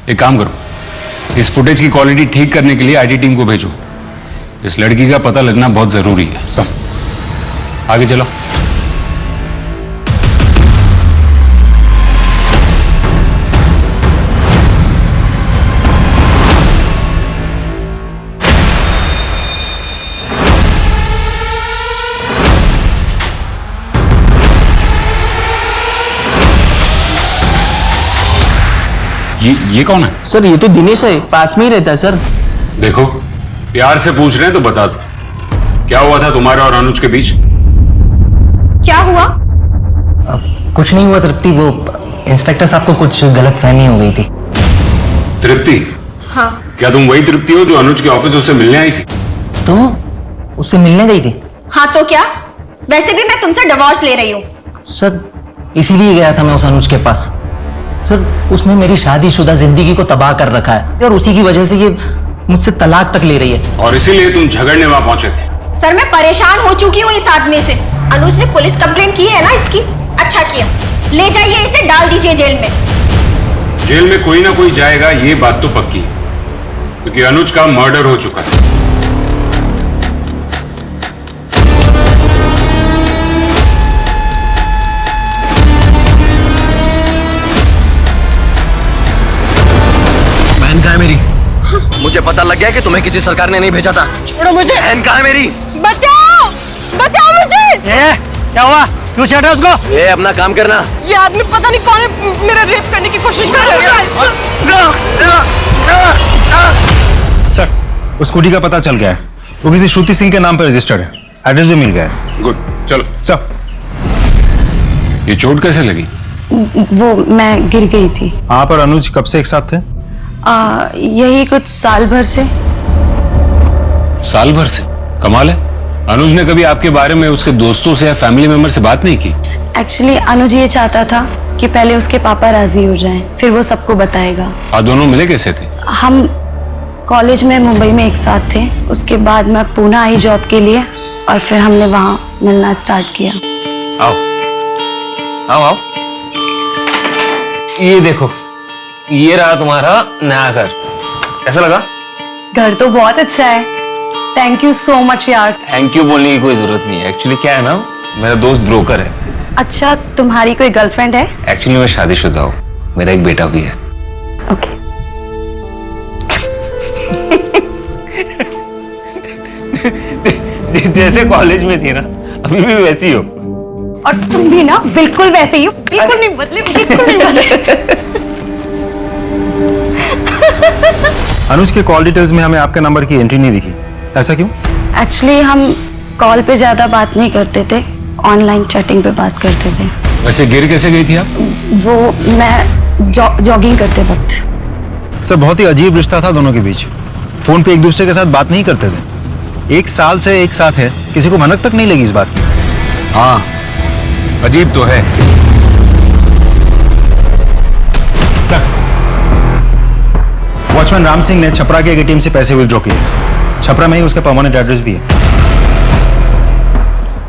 एक काम करो, इस फुटेज की क्वालिटी ठीक करने के लिए आईटी टीम को भेजो। इस लड़की का पता लगना बहुत जरूरी है। सब आगे चलो। ये कौन है? सर ये तो दिनेश है, पास में ही रहता है सर। देखो, प्यार से पूछ रहे हैं तो बता दो, क्या हुआ था तुम्हारे और अनुज के बीच? क्या हुआ? कुछ नहीं हुआ तृप्ति, वो इंस्पेक्टर साहब को कुछ गलतफहमी हो गई थी। तृप्ति? हाँ। क्या तुम वही तृप्ति हो जो अनुज के ऑफिस से मिलने आई थी? तुम उससे मिलने गई थी? हाँ तो क्या? वैसे भी मैं तुमसे डिवोर्स ले रही हूँ। सर इसीलिए गया था मैं उस अनुज के पास। सर उसने मेरी शादीशुदा जिंदगी को तबाह कर रखा है और उसी की वजह से ये मुझसे तलाक तक ले रही है। और इसीलिए तुम झगड़ने वहां पहुंचे थे? सर मैं परेशान हो चुकी हूँ इस आदमी से। अनुज ने पुलिस कंप्लेंट की है ना इसकी। अच्छा किया, ले जाइए इसे, डाल दीजिए जेल में। जेल में कोई ना कोई जाएगा, ये बात तो पक्की है, क्योंकि अनुज का मर्डर हो चुका है। बहन कहाँ है मेरी? मुझे पता लग गया कि तुम्हें किसी सरकार ने नहीं भेजा था। छोड़ो मुझे। बहन कहाँ है मेरी? बचाओ, बचाओ मुझे। क्या हुआ? क्यों छेड़ रहे हो उसको? ये अपना काम करना। ये आदमी पता नहीं कौन है, मेरा रेप करने की कोशिश कर रहा है। सर, उस स्कूटी का पता चल गया है। वो किसी श्रुति सिंह के नाम पर रजिस्टर्ड है। एड्रेस भी मिल गया है। गुड, चलो। सब ये चोट कैसे लगी? वो मैं गिर गई थी। आप और अनुज कब से एक साथ थे? यही कुछ साल भर से। साल भर से? कमाल है। अनुज ने कभी आपके बारे में उसके दोस्तों से या फैमिली मेंबर से बात नहीं की? एक्चुअली अनुज ये चाहता था कि पहले उसके पापा राजी हो जाएं, फिर वो सबको बताएगा। आप दोनों मिले कैसे थे? हम कॉलेज में मुंबई में एक साथ थे, उसके बाद मैं पुणे आई जॉब के लिए और फिर हमने वहां मिलना स्टार्ट किया। आओ आओ आओ, ये देखो, ये रहा तुम्हारा नया घर। कैसा लगा? घर तो बहुत अच्छा है, थैंक यू सो मच यार। थैंक यू बोलने की कोई जरूरत नहीं है। एक्चुअली क्या है ना, मेरा दोस्त ब्रोकर है। अच्छा, तुम्हारी कोई गर्लफ्रेंड है? एक्चुअली मैं शादीशुदा हूँ, मेरा एक बेटा भी है। ओके। जैसे कॉलेज में थी ना, अभी भी वैसी हो। और तुम भी ना बिल्कुल वैसे ही हो, बिल्कुल नहीं बदले, बिल्कुल नहीं बदले। अनुज के कॉल डिटेल्स में हमें आपके नंबर की एंट्री नहीं दिखी, ऐसा क्यों? एक्चुअली हम कॉल पे ज्यादा बात नहीं करते थे, ऑनलाइन चैटिंग पे बात करते थे। वैसे गिर कैसे गई थी आप? वो मैं जॉगिंग करते वक्त। सर बहुत ही अजीब रिश्ता था दोनों के बीच। फोन पे एक दूसरे के साथ बात नहीं करते थे। 1 साल से एक साथ है, किसी को भनक तक नहीं लगी इस बात की। हाँ, अजीब तो है। वॉचमैन राम सिंह ने छपरा के एटीएम से पैसे विथड्रॉ किए। छपरा में ही उसका परमानेंट एड्रेस भी है।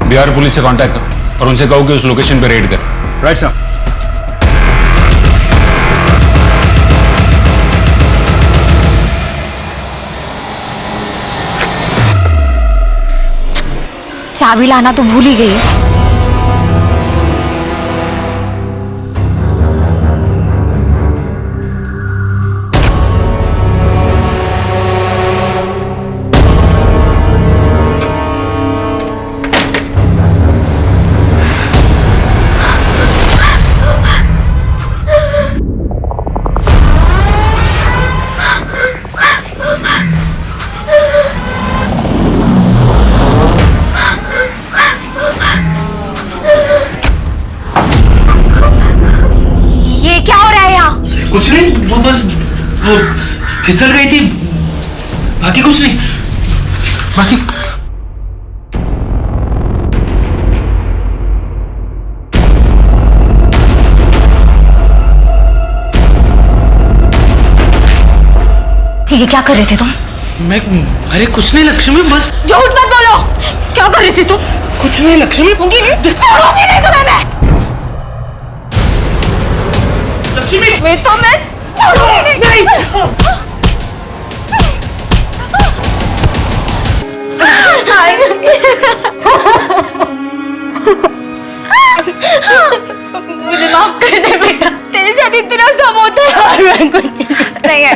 बिहार पुलिस से कांटेक्ट करो और उनसे कहो कि उस लोकेशन पे रेड कर। Right sir. चाबी लाना तो भूल ही गई। कुछ नहीं, वो बस वो फिसल गई थी, बाकी कुछ नहीं। बाकी ये क्या कर रहे थे तुम? मैं, अरे कुछ नहीं लक्ष्मी, बस झूठ मत बोलो। क्या कर रहे थे तुम? कुछ नहीं लक्ष्मी। छोड़ूंगी नहीं तुम्हें मैं। लक्ष्मी, मैं छोड़ूंगी नहीं। मुझे माफ कर दे बेटा, तेरे साथ इतना सब होता है और मैं कुछ नहीं है।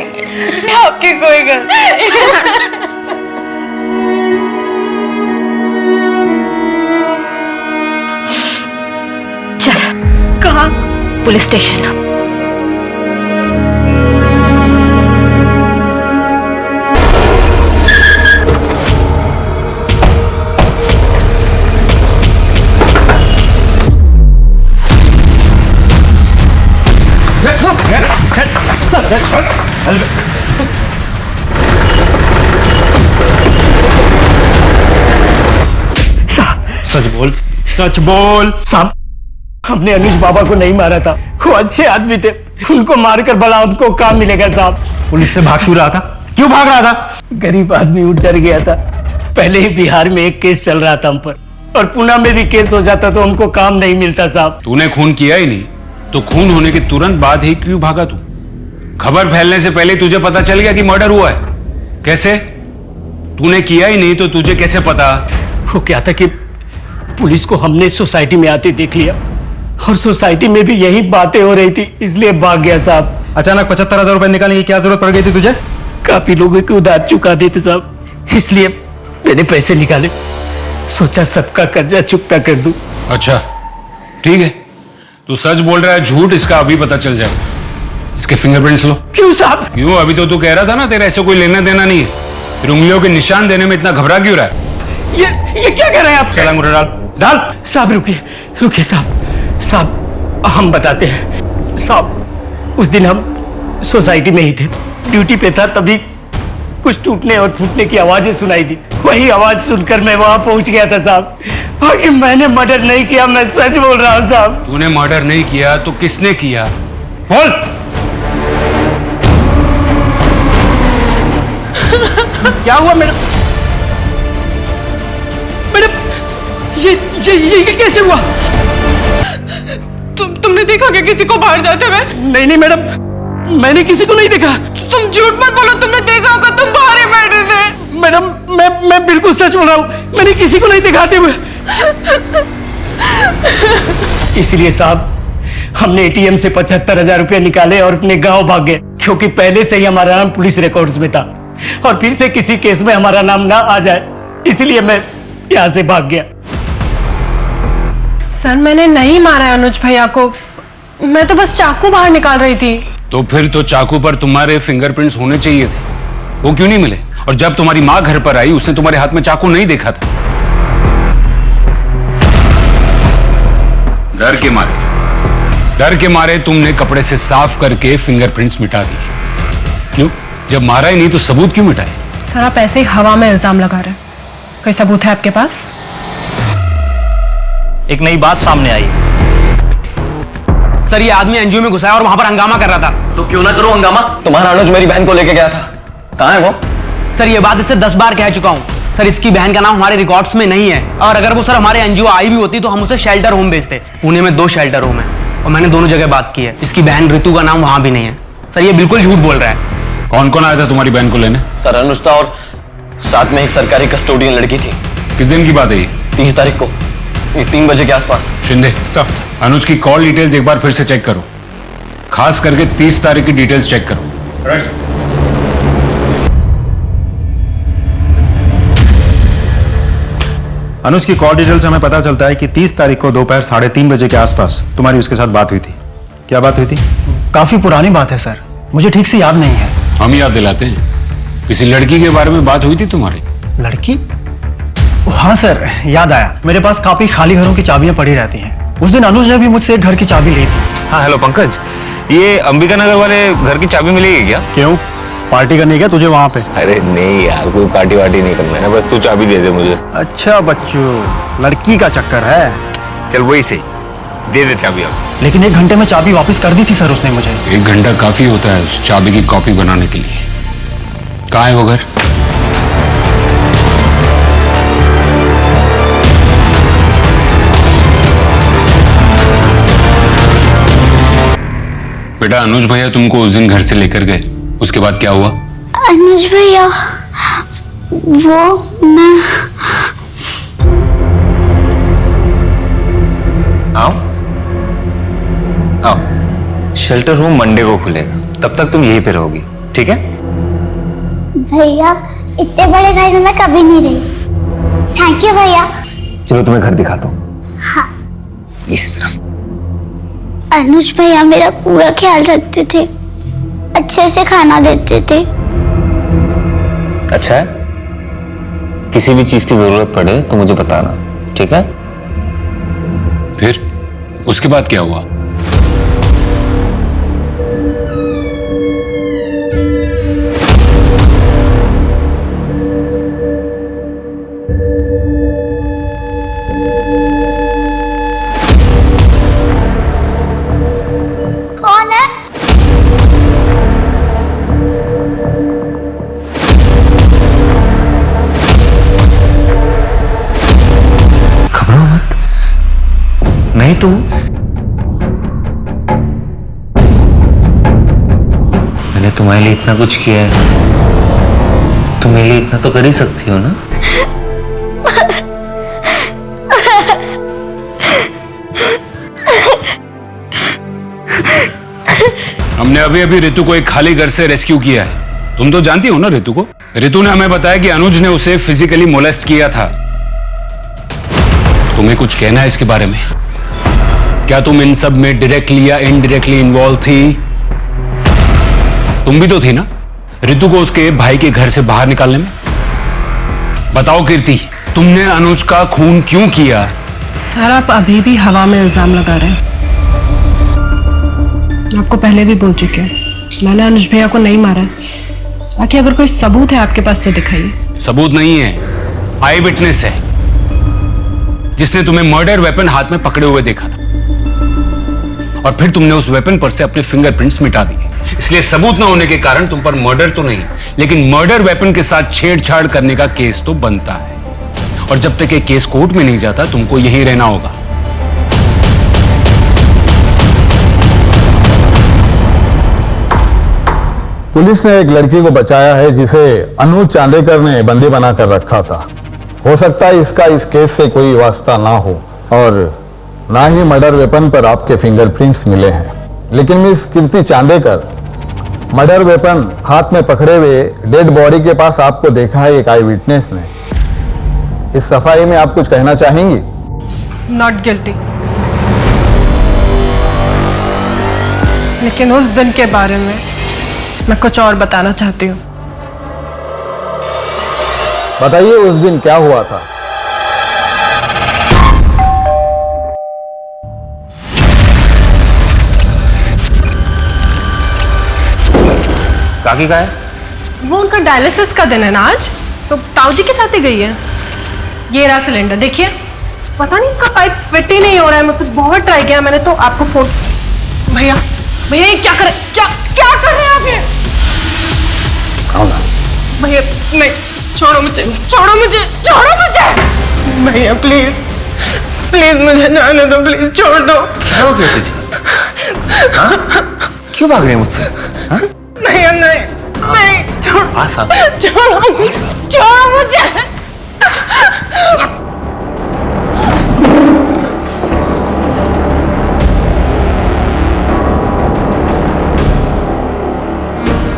आपकी कोई गलती चल। कहाँ? Police station. सच बोल, सच बोल। साहब, हमने अनुज बाबा को नहीं मारा था, वो अच्छे आदमी थे, उनको मारकर भला उनको काम मिलेगा साहब। पुलिस से भाग क्यों रहा था? क्यों भाग रहा था? गरीब आदमी उठ डर गया था। पहले ही बिहार में एक केस चल रहा था हम पर, और पुणे में भी केस हो जाता तो हमको काम नहीं मिलता साहब। तूने खून किया ही नहीं तो खून होने के तुरंत बाद ही क्यों भागा तू? खबर फैलने से पहले तुझे पता चल गया कि मर्डर हुआ है। कैसे? तूने किया ही नहीं तो तुझे कैसे पता? वो क्या था कि पुलिस को हमने सोसाइटी में आते देख लिया और सोसाइटी में भी यही बातें हो रही थी, इसलिए भाग गया साहब। अचानक 75,000 रुपए निकालने की क्या जरूरत पड़ गई थी तुझे? काफी लोगों के उधार चुकाने थे साहब, इसलिए मैंने पैसे निकाले, सोचा सबका कर्जा चुकता कर दूं। अच्छा ठीक है, तू सच बोल रहा है झूठ इसका अभी पता चल जाएगा। इसके फिंगरप्रिंट्स लो। क्यों साहब? क्यों? अभी तो तू कह रहा था ना तेरा ऐसे कोई लेना देना नहीं है, फिर उंगलियों के निशान देने में इतना घबरा क्यों रहा है? ये क्या कर रहे हैं आप? चल अंगूठा डाल। डाल। साहब रुकिए, रुकिए साहब, साहब हम बताते हैं। साहब उस दिन हम सोसाइटी में ही थे, ड्यूटी पे था, तभी कुछ टूटने और फूटने की आवाजें सुनाई दी वही आवाज सुनकर मैं वहां पहुंच गया था साहब। बाकी मैंने मर्डर नहीं किया, मैं सच बोल रहा हूं साहब। तूने मर्डर नहीं किया तो किसने किया? बोल। क्या हुआ मैडम? मैडम ये कैसे हुआ? तुमने देखा क्या किसी को बाहर जाते हुए? नहीं मैडम, मैंने किसी को नहीं देखा। तुम झूठ मत बोलो, तुमने देखा होगा, तुम बाहर ही बैठे थे। मैडम मैं बिल्कुल सच बोल रहा हूँ, मैंने किसी को नहीं दिखाते हुए। इसलिए साहब हमने एटीएम से 75,000 रुपए निकाले और अपने गांव भाग गए, क्योंकि पहले से ही हमारा नाम पुलिस रिकॉर्ड्स में था और फिर से किसी केस में हमारा नाम ना आ जाए, इसलिए मैं यहाँ से भाग गया। सर मैंने नहीं मारा है अनुज भैया को, मैं तो बस चाकू बाहर निकाल रही थी। तो फिर तो चाकू पर तुम्हारे फिंगरप्रिंट्स होने चाहिए थे, वो क्यों नहीं मिले? और जब तुम्हारी माँ घर पर आई उसने तुम्हारे हाथ में चाकू नहीं देखा था। डर के मारे तुमने कपड़े से साफ करके फिंगरप्रिंट्स मिटा दिए। क्यों? जब मारा ही नहीं तो सबूत क्यों मिटाए? सर आप ऐसे ही हवा में इल्जाम लगा रहे हैं, कोई सबूत है आपके पास? एक नई बात सामने आई। सर ये आदमी एनजीओ में घुसा है और वहां पर हंगामा कर रहा था। तो क्यों ना करो हंगामा? तुम्हारा अनुज मेरी बहन को लेके गया था, कहाँ है वो? सर ये बात इससे 10 बार कह चुका हूं। सर इसकी बहन का नाम हमारे रिकॉर्ड्स में नहीं है, और अगर वो सर हमारे एनजीओ आई भी होती तो हम उसे शेल्टर होम भेजते। पुणे में 2 शेल्टर होम है और मैंने दोनों जगह बात की है। इसकी बहन ऋतु का नाम वहां भी नहीं है। सर ये बिल्कुल झूठ बोल रहा है। कौन कौन आया था तुम्हारी बहन को लेने? सर अनुज था और साथ में एक सरकारी कस्टोडियन लड़की थी। किस दिन की बात है ये? 30 तारीख को 3 बजे के आसपास। शिंदे सर, अनुज की कॉल डिटेल्स एक बार फिर से चेक करो, खास करके 30 तारीख की डिटेल्स चेक करो। अनुज की कॉल डिटेल से हमें पता चलता है कि 30 तारीख को दोपहर 3:30 बजे के आसपास तुम्हारी उसके साथ बात हुई थी। क्या बात हुई थी? काफी पुरानी बात है सर, मुझे ठीक से याद नहीं है। हम याद दिलाते हैं। किसी लड़की के बारे में बात हुई थी तुम्हारी? लड़की? हाँ सर याद आया, मेरे पास काफी खाली घरों की चाबियां पड़ी रहती हैं। उस दिन अनुज ने भी मुझसे एक घर की चाबी ली थी। हाँ हेलो पंकज, ये अंबिका नगर वाले घर की चाबी मिलेगी क्या? क्यों, पार्टी करनी है क्या तुझे वहां पे? अरे नहीं यार, कोई पार्टी वार्टी नहीं करना है, बस तू चाबी दे दे मुझे। अच्छा बच्चों, लड़की का चक्कर है। चल वही सही, दे दे चाबी अब। लेकिन 1 घंटे में चाबी वापस कर दी थी सर उसने मुझे। 1 घंटा काफी होता है उस चाबी की कॉपी बनाने के लिए। कहाँ है वो घर? बेटा अनुज भैया तुमको उस दिन घर से लेकर गए, उसके बाद क्या हुआ? अनुज भैया वो मैं आओ आओ, शेल्टर होम मंडे को खुलेगा, तब तक तुम यहीं पे रहोगी, ठीक है? भैया इतने बड़े घर में मैं कभी नहीं रही। थैंक यू भैया। चलो तुम्हें घर दिखाता हूँ। हाँ। इस तरफ। अनुज भैया मेरा पूरा ख्याल रखते थे, अच्छे से खाना देते थे। अच्छा है, किसी भी चीज की जरूरत पड़े तो मुझे बताना, ठीक है? फिर उसके बाद क्या हुआ? कौन है? घबराओ मत, नहीं तो मैंने तुम्हारे लिए इतना कुछ किया है, तुम मेरे लिए इतना तो कर ही सकती हो ना? हमने अभी अभी ऋतु को एक खाली घर से रेस्क्यू किया है। तुम तो जानती हो ना ऋतु को? ऋतु ने हमें बताया कि अनुज ने उसे फिजिकली मोलेस्ट किया था। तुम्हें कुछ कहना है इसके बारे में? क्या तुम इन सब में डायरेक्टली या इनडायरेक्टली इन्वॉल्व थी? तुम भी तो थी ना ऋतु को उसके भाई के घर से बाहर निकालने में? बताओ कीर्ति, तुमने अनुज का खून क्यों किया? सर आप अभी भी हवा में इल्जाम लगा रहे हैं। आपको पहले भी बोल चुके हैं, मैंने अनुज भैया को नहीं मारा है। बाकी अगर कोई सबूत है आपके पास तो दिखाइए। सबूत नहीं है, आई विटनेस है जिसने तुम्हें मर्डर वेपन हाथ में पकड़े हुए देखा था और फिर तुमने उस वेपन पर से अपने फिंगरप्रिंट्स मिटा दिए। इसलिए सबूत न होने के कारण तुम पर मर्डर तो नहीं लेकिन मर्डर वेपन के साथ छेड़छाड़ करने का केस तो बनता है और जब तक ये केस कोर्ट में नहीं जाता तुमको यहीं रहना होगा। पुलिस ने एक लड़की को बचाया है जिसे अनुज चांदेकर ने बंदी बनाकर रखा था। हो सकता है इसका इस केस से कोई वास्ता ना हो और ना ही मर्डर वेपन पर आपके फिंगरप्रिंट्स मिले हैं। लेकिन मिस कीर्ति चांदेकर मर्डर वेपन हाथ में पकड़े हुए डेड बॉडी के पास आपको देखा है एक आई विटनेस ने। इस सफाई में आप कुछ कहना चाहेंगी? Not guilty. लेकिन उस दिन के बारे में मैं कुछ और बताना चाहती हूँ। बताइए उस दिन क्या हुआ था? काकी का है? वो उनका डायलिसिस का दिन है ना आज, तो ताऊ जी के साथ ही गई है। ये रहा सिलेंडर, देखिए। पता नहीं इसका पाइप फिट ही नहीं हो रहा है, मुझसे बहुत ट्राई किया मैंने, तो आपको फोन। भैया भैया ये क्या कर रहे हैं आप? ये भैया नहीं, छोड़ो मुझे। भैया प्लीज मुझे जाने दो, प्लीज छोड़ दो। क्या हो गया तुझे? क्यों भाग रहे हैं मुझसे? नहीं, छोड़ो मुझे।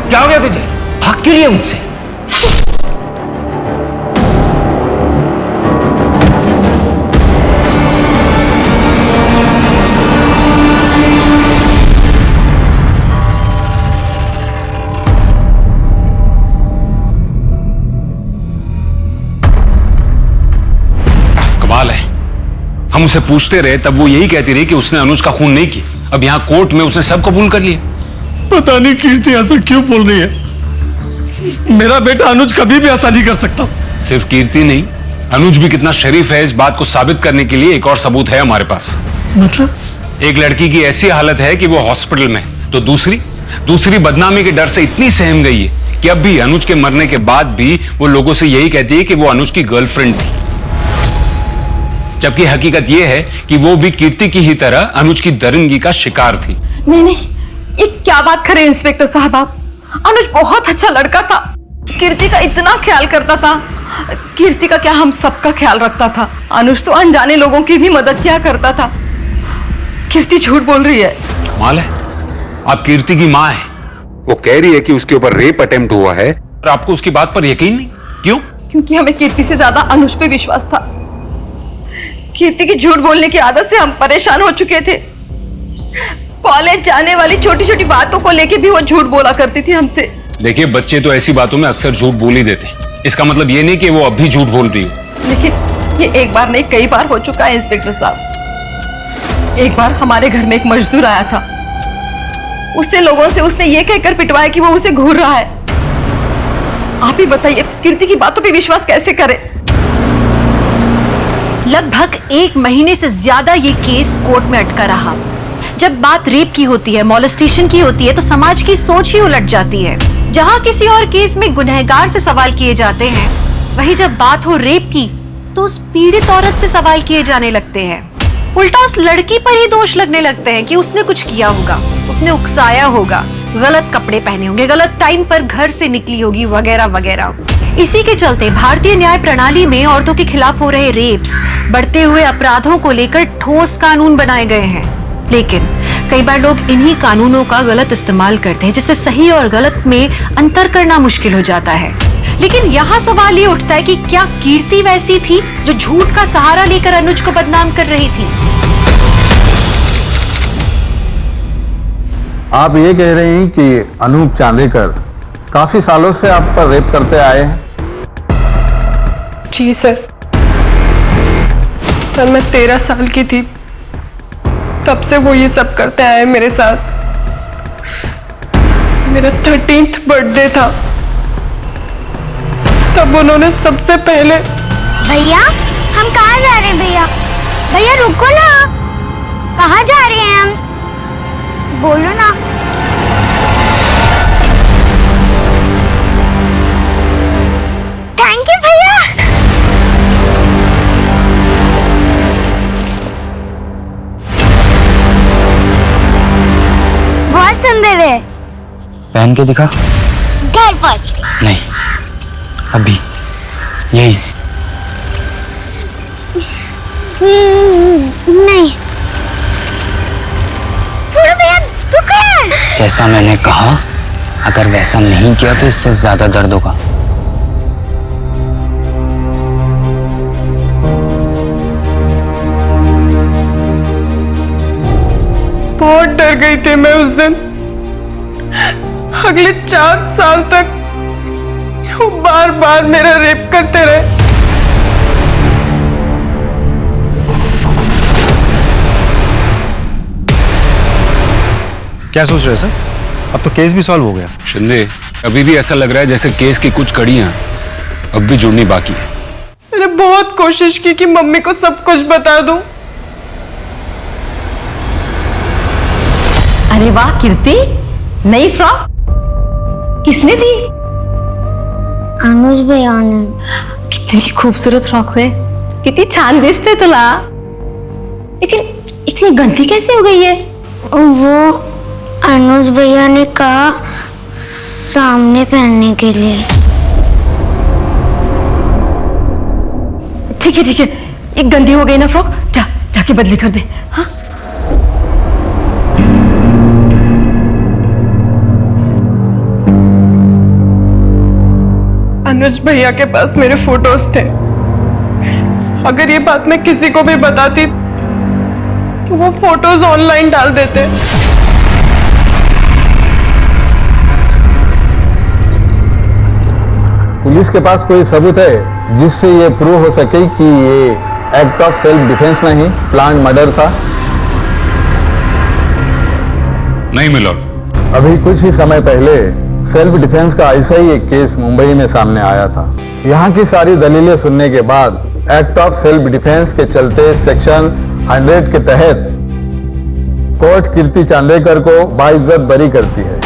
क्या हो गया तुझे? भाग क्यों लिया मुझसे? कमाल है, हम उसे पूछते रहे तब वो यही कहती रही कि उसने अनुज का खून नहीं किया। अब यहाँ कोर्ट में उसने सब कबूल कर लिया। पता नहीं कीर्ति ऐसा क्यों बोल रही है। मेरा बेटा अनुज कभी भी ऐसा नहीं कर सकता। सिर्फ कीर्ति नहीं, अनुज भी कितना शरीफ है इस बात को साबित करने के लिए एक और सबूत है हमारे पास। मतलब? एक लड़की की ऐसी हालत है कि वो हॉस्पिटल में है, तो दूसरी बदनामी के डर से इतनी सहम गई है कि अब भी अनुज के मरने के बाद भी वो लोगों से यही कहती है कि वो अनुज की गर्लफ्रेंड थी, जबकि हकीकत ये है कि वो भी कीर्ति की ही तरह अनुज की दरिंदगी का शिकार थी। नहीं, ये क्या बात करें इंस्पेक्टर साहब आप? अनुज बहुत अच्छा लड़का था, कीर्ति का इतना ख्याल करता था। कीर्ति का क्या, हम सबका ख्याल रखता था। अनुज तो अनजाने लोगों की भी मदद किया करता था। कीर्ति झूठ बोल रही है। कमाल है, आप कीर्ति की मां हैं, वो कह रही है कि उसके ऊपर रेप अटेम्प्ट हुआ है और आपको उसकी बात पर यकीन नहीं। क्यों? क्योंकि हमें कीर्ति से ज्यादा अनुज पे विश्वास था। कीर्ति की झूठ बोलने की आदत से हम परेशान हो चुके थे। कॉलेज जाने वाली छोटी छोटी बातों को लेके भी वो झूठ बोला करती थी हमसे। देखिए, बच्चे तो ऐसी बातों में अक्सर झूठ बोल ही देते हैं। इसका मतलब ये नहीं कि वो अब भी झूठ बोल रही हो। लेकिन ये एक बार नहीं, कई बार हो चुका है इंस्पेक्टर साहब। एक बार हमारे घर में एक मजदूर आया था, उससे लोगों से उसने ये कहकर पिटवाया कि वो उसे घूर रहा है। आप ही बताइए, कीर्ति की बातों पे विश्वास कैसे करें? लगभग 1 महीने से ज्यादा ये केस कोर्ट में अटका रहा। जब बात रेप की होती है, मॉलेस्टेशन की होती है, तो समाज की सोच ही उलट जाती है। जहां किसी और केस में गुनहगार से सवाल किए जाते हैं, वहीं जब बात हो रेप की तो उस पीड़ित औरत से सवाल किए जाने लगते हैं। उल्टा उस लड़की पर ही दोष लगने लगते हैं कि उसने कुछ किया होगा, उसने उकसाया होगा, गलत कपड़े पहने होंगे, गलत टाइम पर घर से निकली होगी, वगैरह वगैरह। इसी के चलते भारतीय न्याय प्रणाली में औरतों के खिलाफ हो रहे रेप्स, बढ़ते हुए अपराधों को लेकर ठोस कानून बनाए गए हैं। लेकिन कई बार लोग इन्हीं कानूनों का गलत इस्तेमाल करते हैं, जिससे सही और गलत में अंतर करना मुश्किल हो जाता है। लेकिन यहाँ सवाल ये उठता है कि क्या कीर्ति वैसी थी जो झूठ का सहारा लेकर अनुज को बदनाम कर रही थी? आप ये कह रहे हैं कि अनूप चांदेकर काफी सालों से आप पर रेप करते आए हैं? जी सर, मैं 13 साल की थी, तब से वो ये सब करते आए मेरे साथ। मेरा 13th बर्थडे था, तब उन्होंने सबसे पहले भैया हम कहाँ जा रहे हैं भैया? भैया रुको ना, कहाँ जा रहे हैं हम? बोलो ना। थैंक यू भैया। बहुत सुंदर है। पहन के दिखा। घर पहुँच के। नहीं, अभी यही। नहीं छोड़ो भैया, दुख है। जैसा मैंने कहा, अगर वैसा नहीं किया तो इससे ज्यादा दर्द होगा। बहुत डर गई थी मैं उस दिन। अगले 4 साल तक वो बार बार मेरा रेप करते रहे। क्या सोच रहे हैं सर? अब तो केस भी सॉल्व हो गया। शिंदे, अभी भी ऐसा लग रहा है जैसे केस की कुछ कड़ियां अब भी जुड़नी बाकी है। मैंने बहुत कोशिश की कि मम्मी को सब कुछ बता दूं। अरे वाह कीर्ति, नई फ्रॉक किसने दी? अनुज भैया ने। कितनी खूबसूरत फ्रॉक है, कितनी छान दिसते तुला। लेकिन इतनी गंदी कैसे हो गई है? वो अनुज भैया ने कहा सामने पहनने के लिए। ठीक है ठीक है, एक गंदी हो गई ना फ्रॉक, जाके बदली कर दे। हाँ अनुज भैया के पास मेरे फोटोज थे। अगर ये बात मैं किसी को भी बताती तो वो फोटोज ऑनलाइन डाल देते। पुलिस के पास कोई सबूत है जिससे ये प्रूव हो सके कि ये एक्ट ऑफ सेल्फ डिफेंस नहीं, प्लान मर्डर था? नहीं मिलॉर्ड। अभी कुछ ही समय पहले सेल्फ डिफेंस का ऐसा ही एक केस मुंबई में सामने आया था। यहाँ की सारी दलीलें सुनने के बाद एक्ट ऑफ सेल्फ डिफेंस के चलते सेक्शन 100 के तहत कोर्ट कीर्ति चांदेकर को बाइज्जत बरी करती है।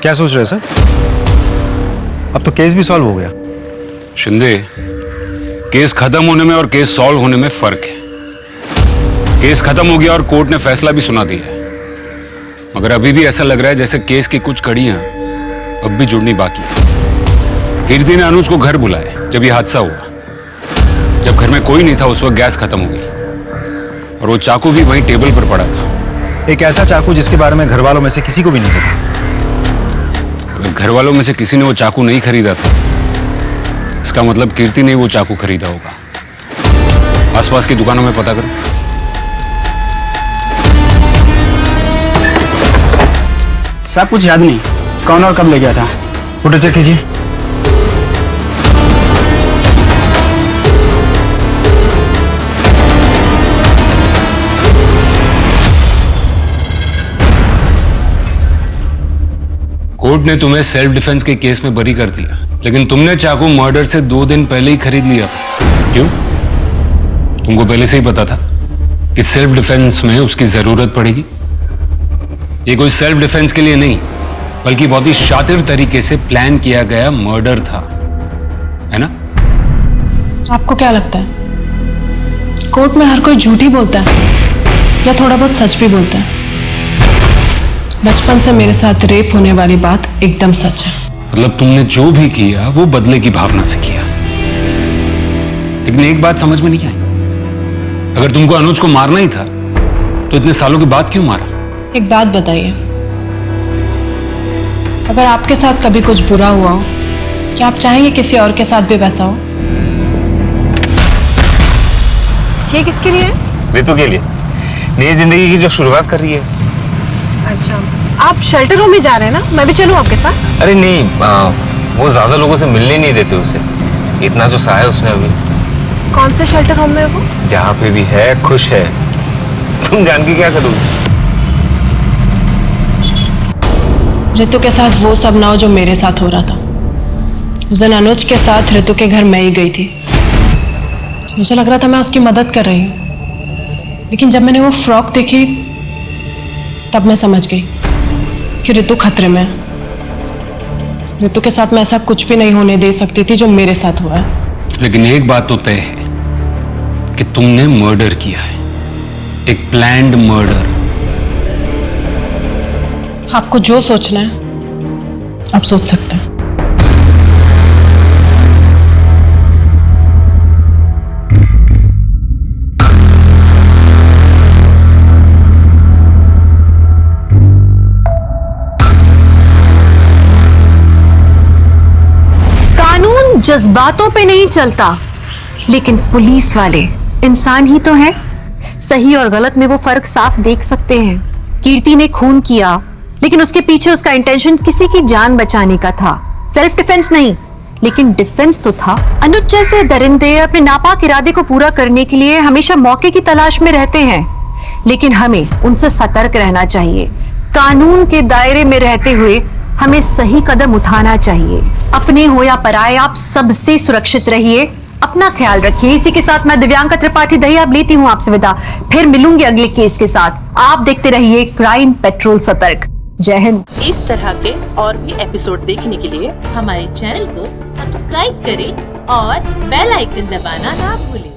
क्या सोच रहे हैं सर? अब तो केस भी सॉल्व हो गया। शिंदे, केस खत्म होने में और केस सॉल्व होने में फर्क है। केस खत्म हो गया और कोर्ट ने फैसला भी सुना दिया है, मगर अभी भी ऐसा लग रहा है जैसे केस की कुछ कड़ियां अब भी जुड़नी बाकी है। कीर्ति ने अनुज को घर बुलाया जब ये हादसा हुआ। जब घर में कोई नहीं था उस वक्त गैस खत्म हो गई और वो चाकू भी वहीं टेबल पर पड़ा था। एक ऐसा चाकू जिसके बारे में घर वालों में से किसी को भी नहीं पता। अगर घर वालों में से किसी ने वो चाकू नहीं खरीदा था, इसका मतलब कीर्ति ने वो चाकू खरीदा होगा। आसपास की दुकानों में पता करो। साहब कुछ याद नहीं, कौन और कब ले गया था? फोटो चेक कीजिए। कोर्ट ने तुम्हें सेल्फ डिफेंस के केस में बरी कर दिया, लेकिन तुमने चाकू मर्डर से 2 दिन पहले ही खरीद लिया। क्यों? तुमको पहले से ही पता था कि सेल्फ डिफेंस में उसकी जरूरत पड़ेगी। ये कोई सेल्फ डिफेंस के लिए नहीं, बल्कि बहुत ही शातिर तरीके से प्लान किया गया मर्डर था, है ना? आपको क्या लगता है कोर्ट में हर कोई झूठ ही बोलता है या थोड़ा बहुत सच भी बोलता है? बचपन से मेरे साथ रेप होने वाली बात एकदम सच है। मतलब तुमने जो भी किया वो बदले की भावना से किया। लेकिन एक बात समझ में नहीं आई, अगर तुमको अनुज को मारना ही था तो इतने सालों के बाद क्यों मारा? एक बात बताइए, अगर आपके साथ कभी कुछ बुरा हुआ हो, क्या आप चाहेंगे किसी और के साथ भी वैसा हो? ये किसके लिए? रितु के लिए, नई जिंदगी की जो शुरुआत कर रही है। अच्छा, आप शेल्टर होम में जा रहे हैं ना? मैं भी चलूं आपके साथ? अरे नहीं, वो ज्यादा लोगों से मिलने नहीं देते उसे। इतना जो सहा है उसने अभी। कौन से शेल्टर होम में है वो? जहां पे भी है खुश है। तुम जान के क्या करोगी? ऋतु के साथ वो सब ना हो जो मेरे साथ हो रहा था। उस दिन अनुज के साथ ऋतु के घर मैं ही गई थी। मुझे लग रहा था मैं उसकी मदद कर रही हूँ, लेकिन जब मैंने वो फ्रॉक देखी तब मैं समझ गई कि ऋतु खतरे में है। ऋतु के साथ मैं ऐसा कुछ भी नहीं होने दे सकती थी जो मेरे साथ हुआ है। लेकिन एक बात तो तय है कि तुमने मर्डर किया है, एक प्लान्ड मर्डर। आपको जो सोचना है आप सोच सकते हैं। कानून जज्बातों पे नहीं चलता, लेकिन पुलिस वाले इंसान ही तो हैं। सही और गलत में वो फर्क साफ देख सकते हैं। कीर्ति ने खून किया, लेकिन उसके पीछे उसका इंटेंशन किसी की जान बचाने का था, सेल्फ डिफेंस नहीं, लेकिन डिफेंस तो था। अनुज जैसे दरिंदे अपने नापाक इरादे को पूरा करने के लिए हमेशा मौके की तलाश में रहते हैं, लेकिन हमें उनसे सतर्क रहना चाहिए। कानून के दायरे में रहते हुए हमें सही कदम उठाना चाहिए। अपने हो या पराये, आप सबसे सुरक्षित रहिए, अपना ख्याल रखिए। इसी के साथ मैं दिव्यांका त्रिपाठी दहिया लेती हूँ आपसे विदा। फिर मिलूंगी अगले केस के साथ। आप देखते रहिए क्राइम पेट्रोल सतर्क। जय हिंद। इस तरह के और भी एपिसोड देखने के लिए हमारे चैनल को सब्सक्राइब करें और बेल आइकन दबाना ना भूलें।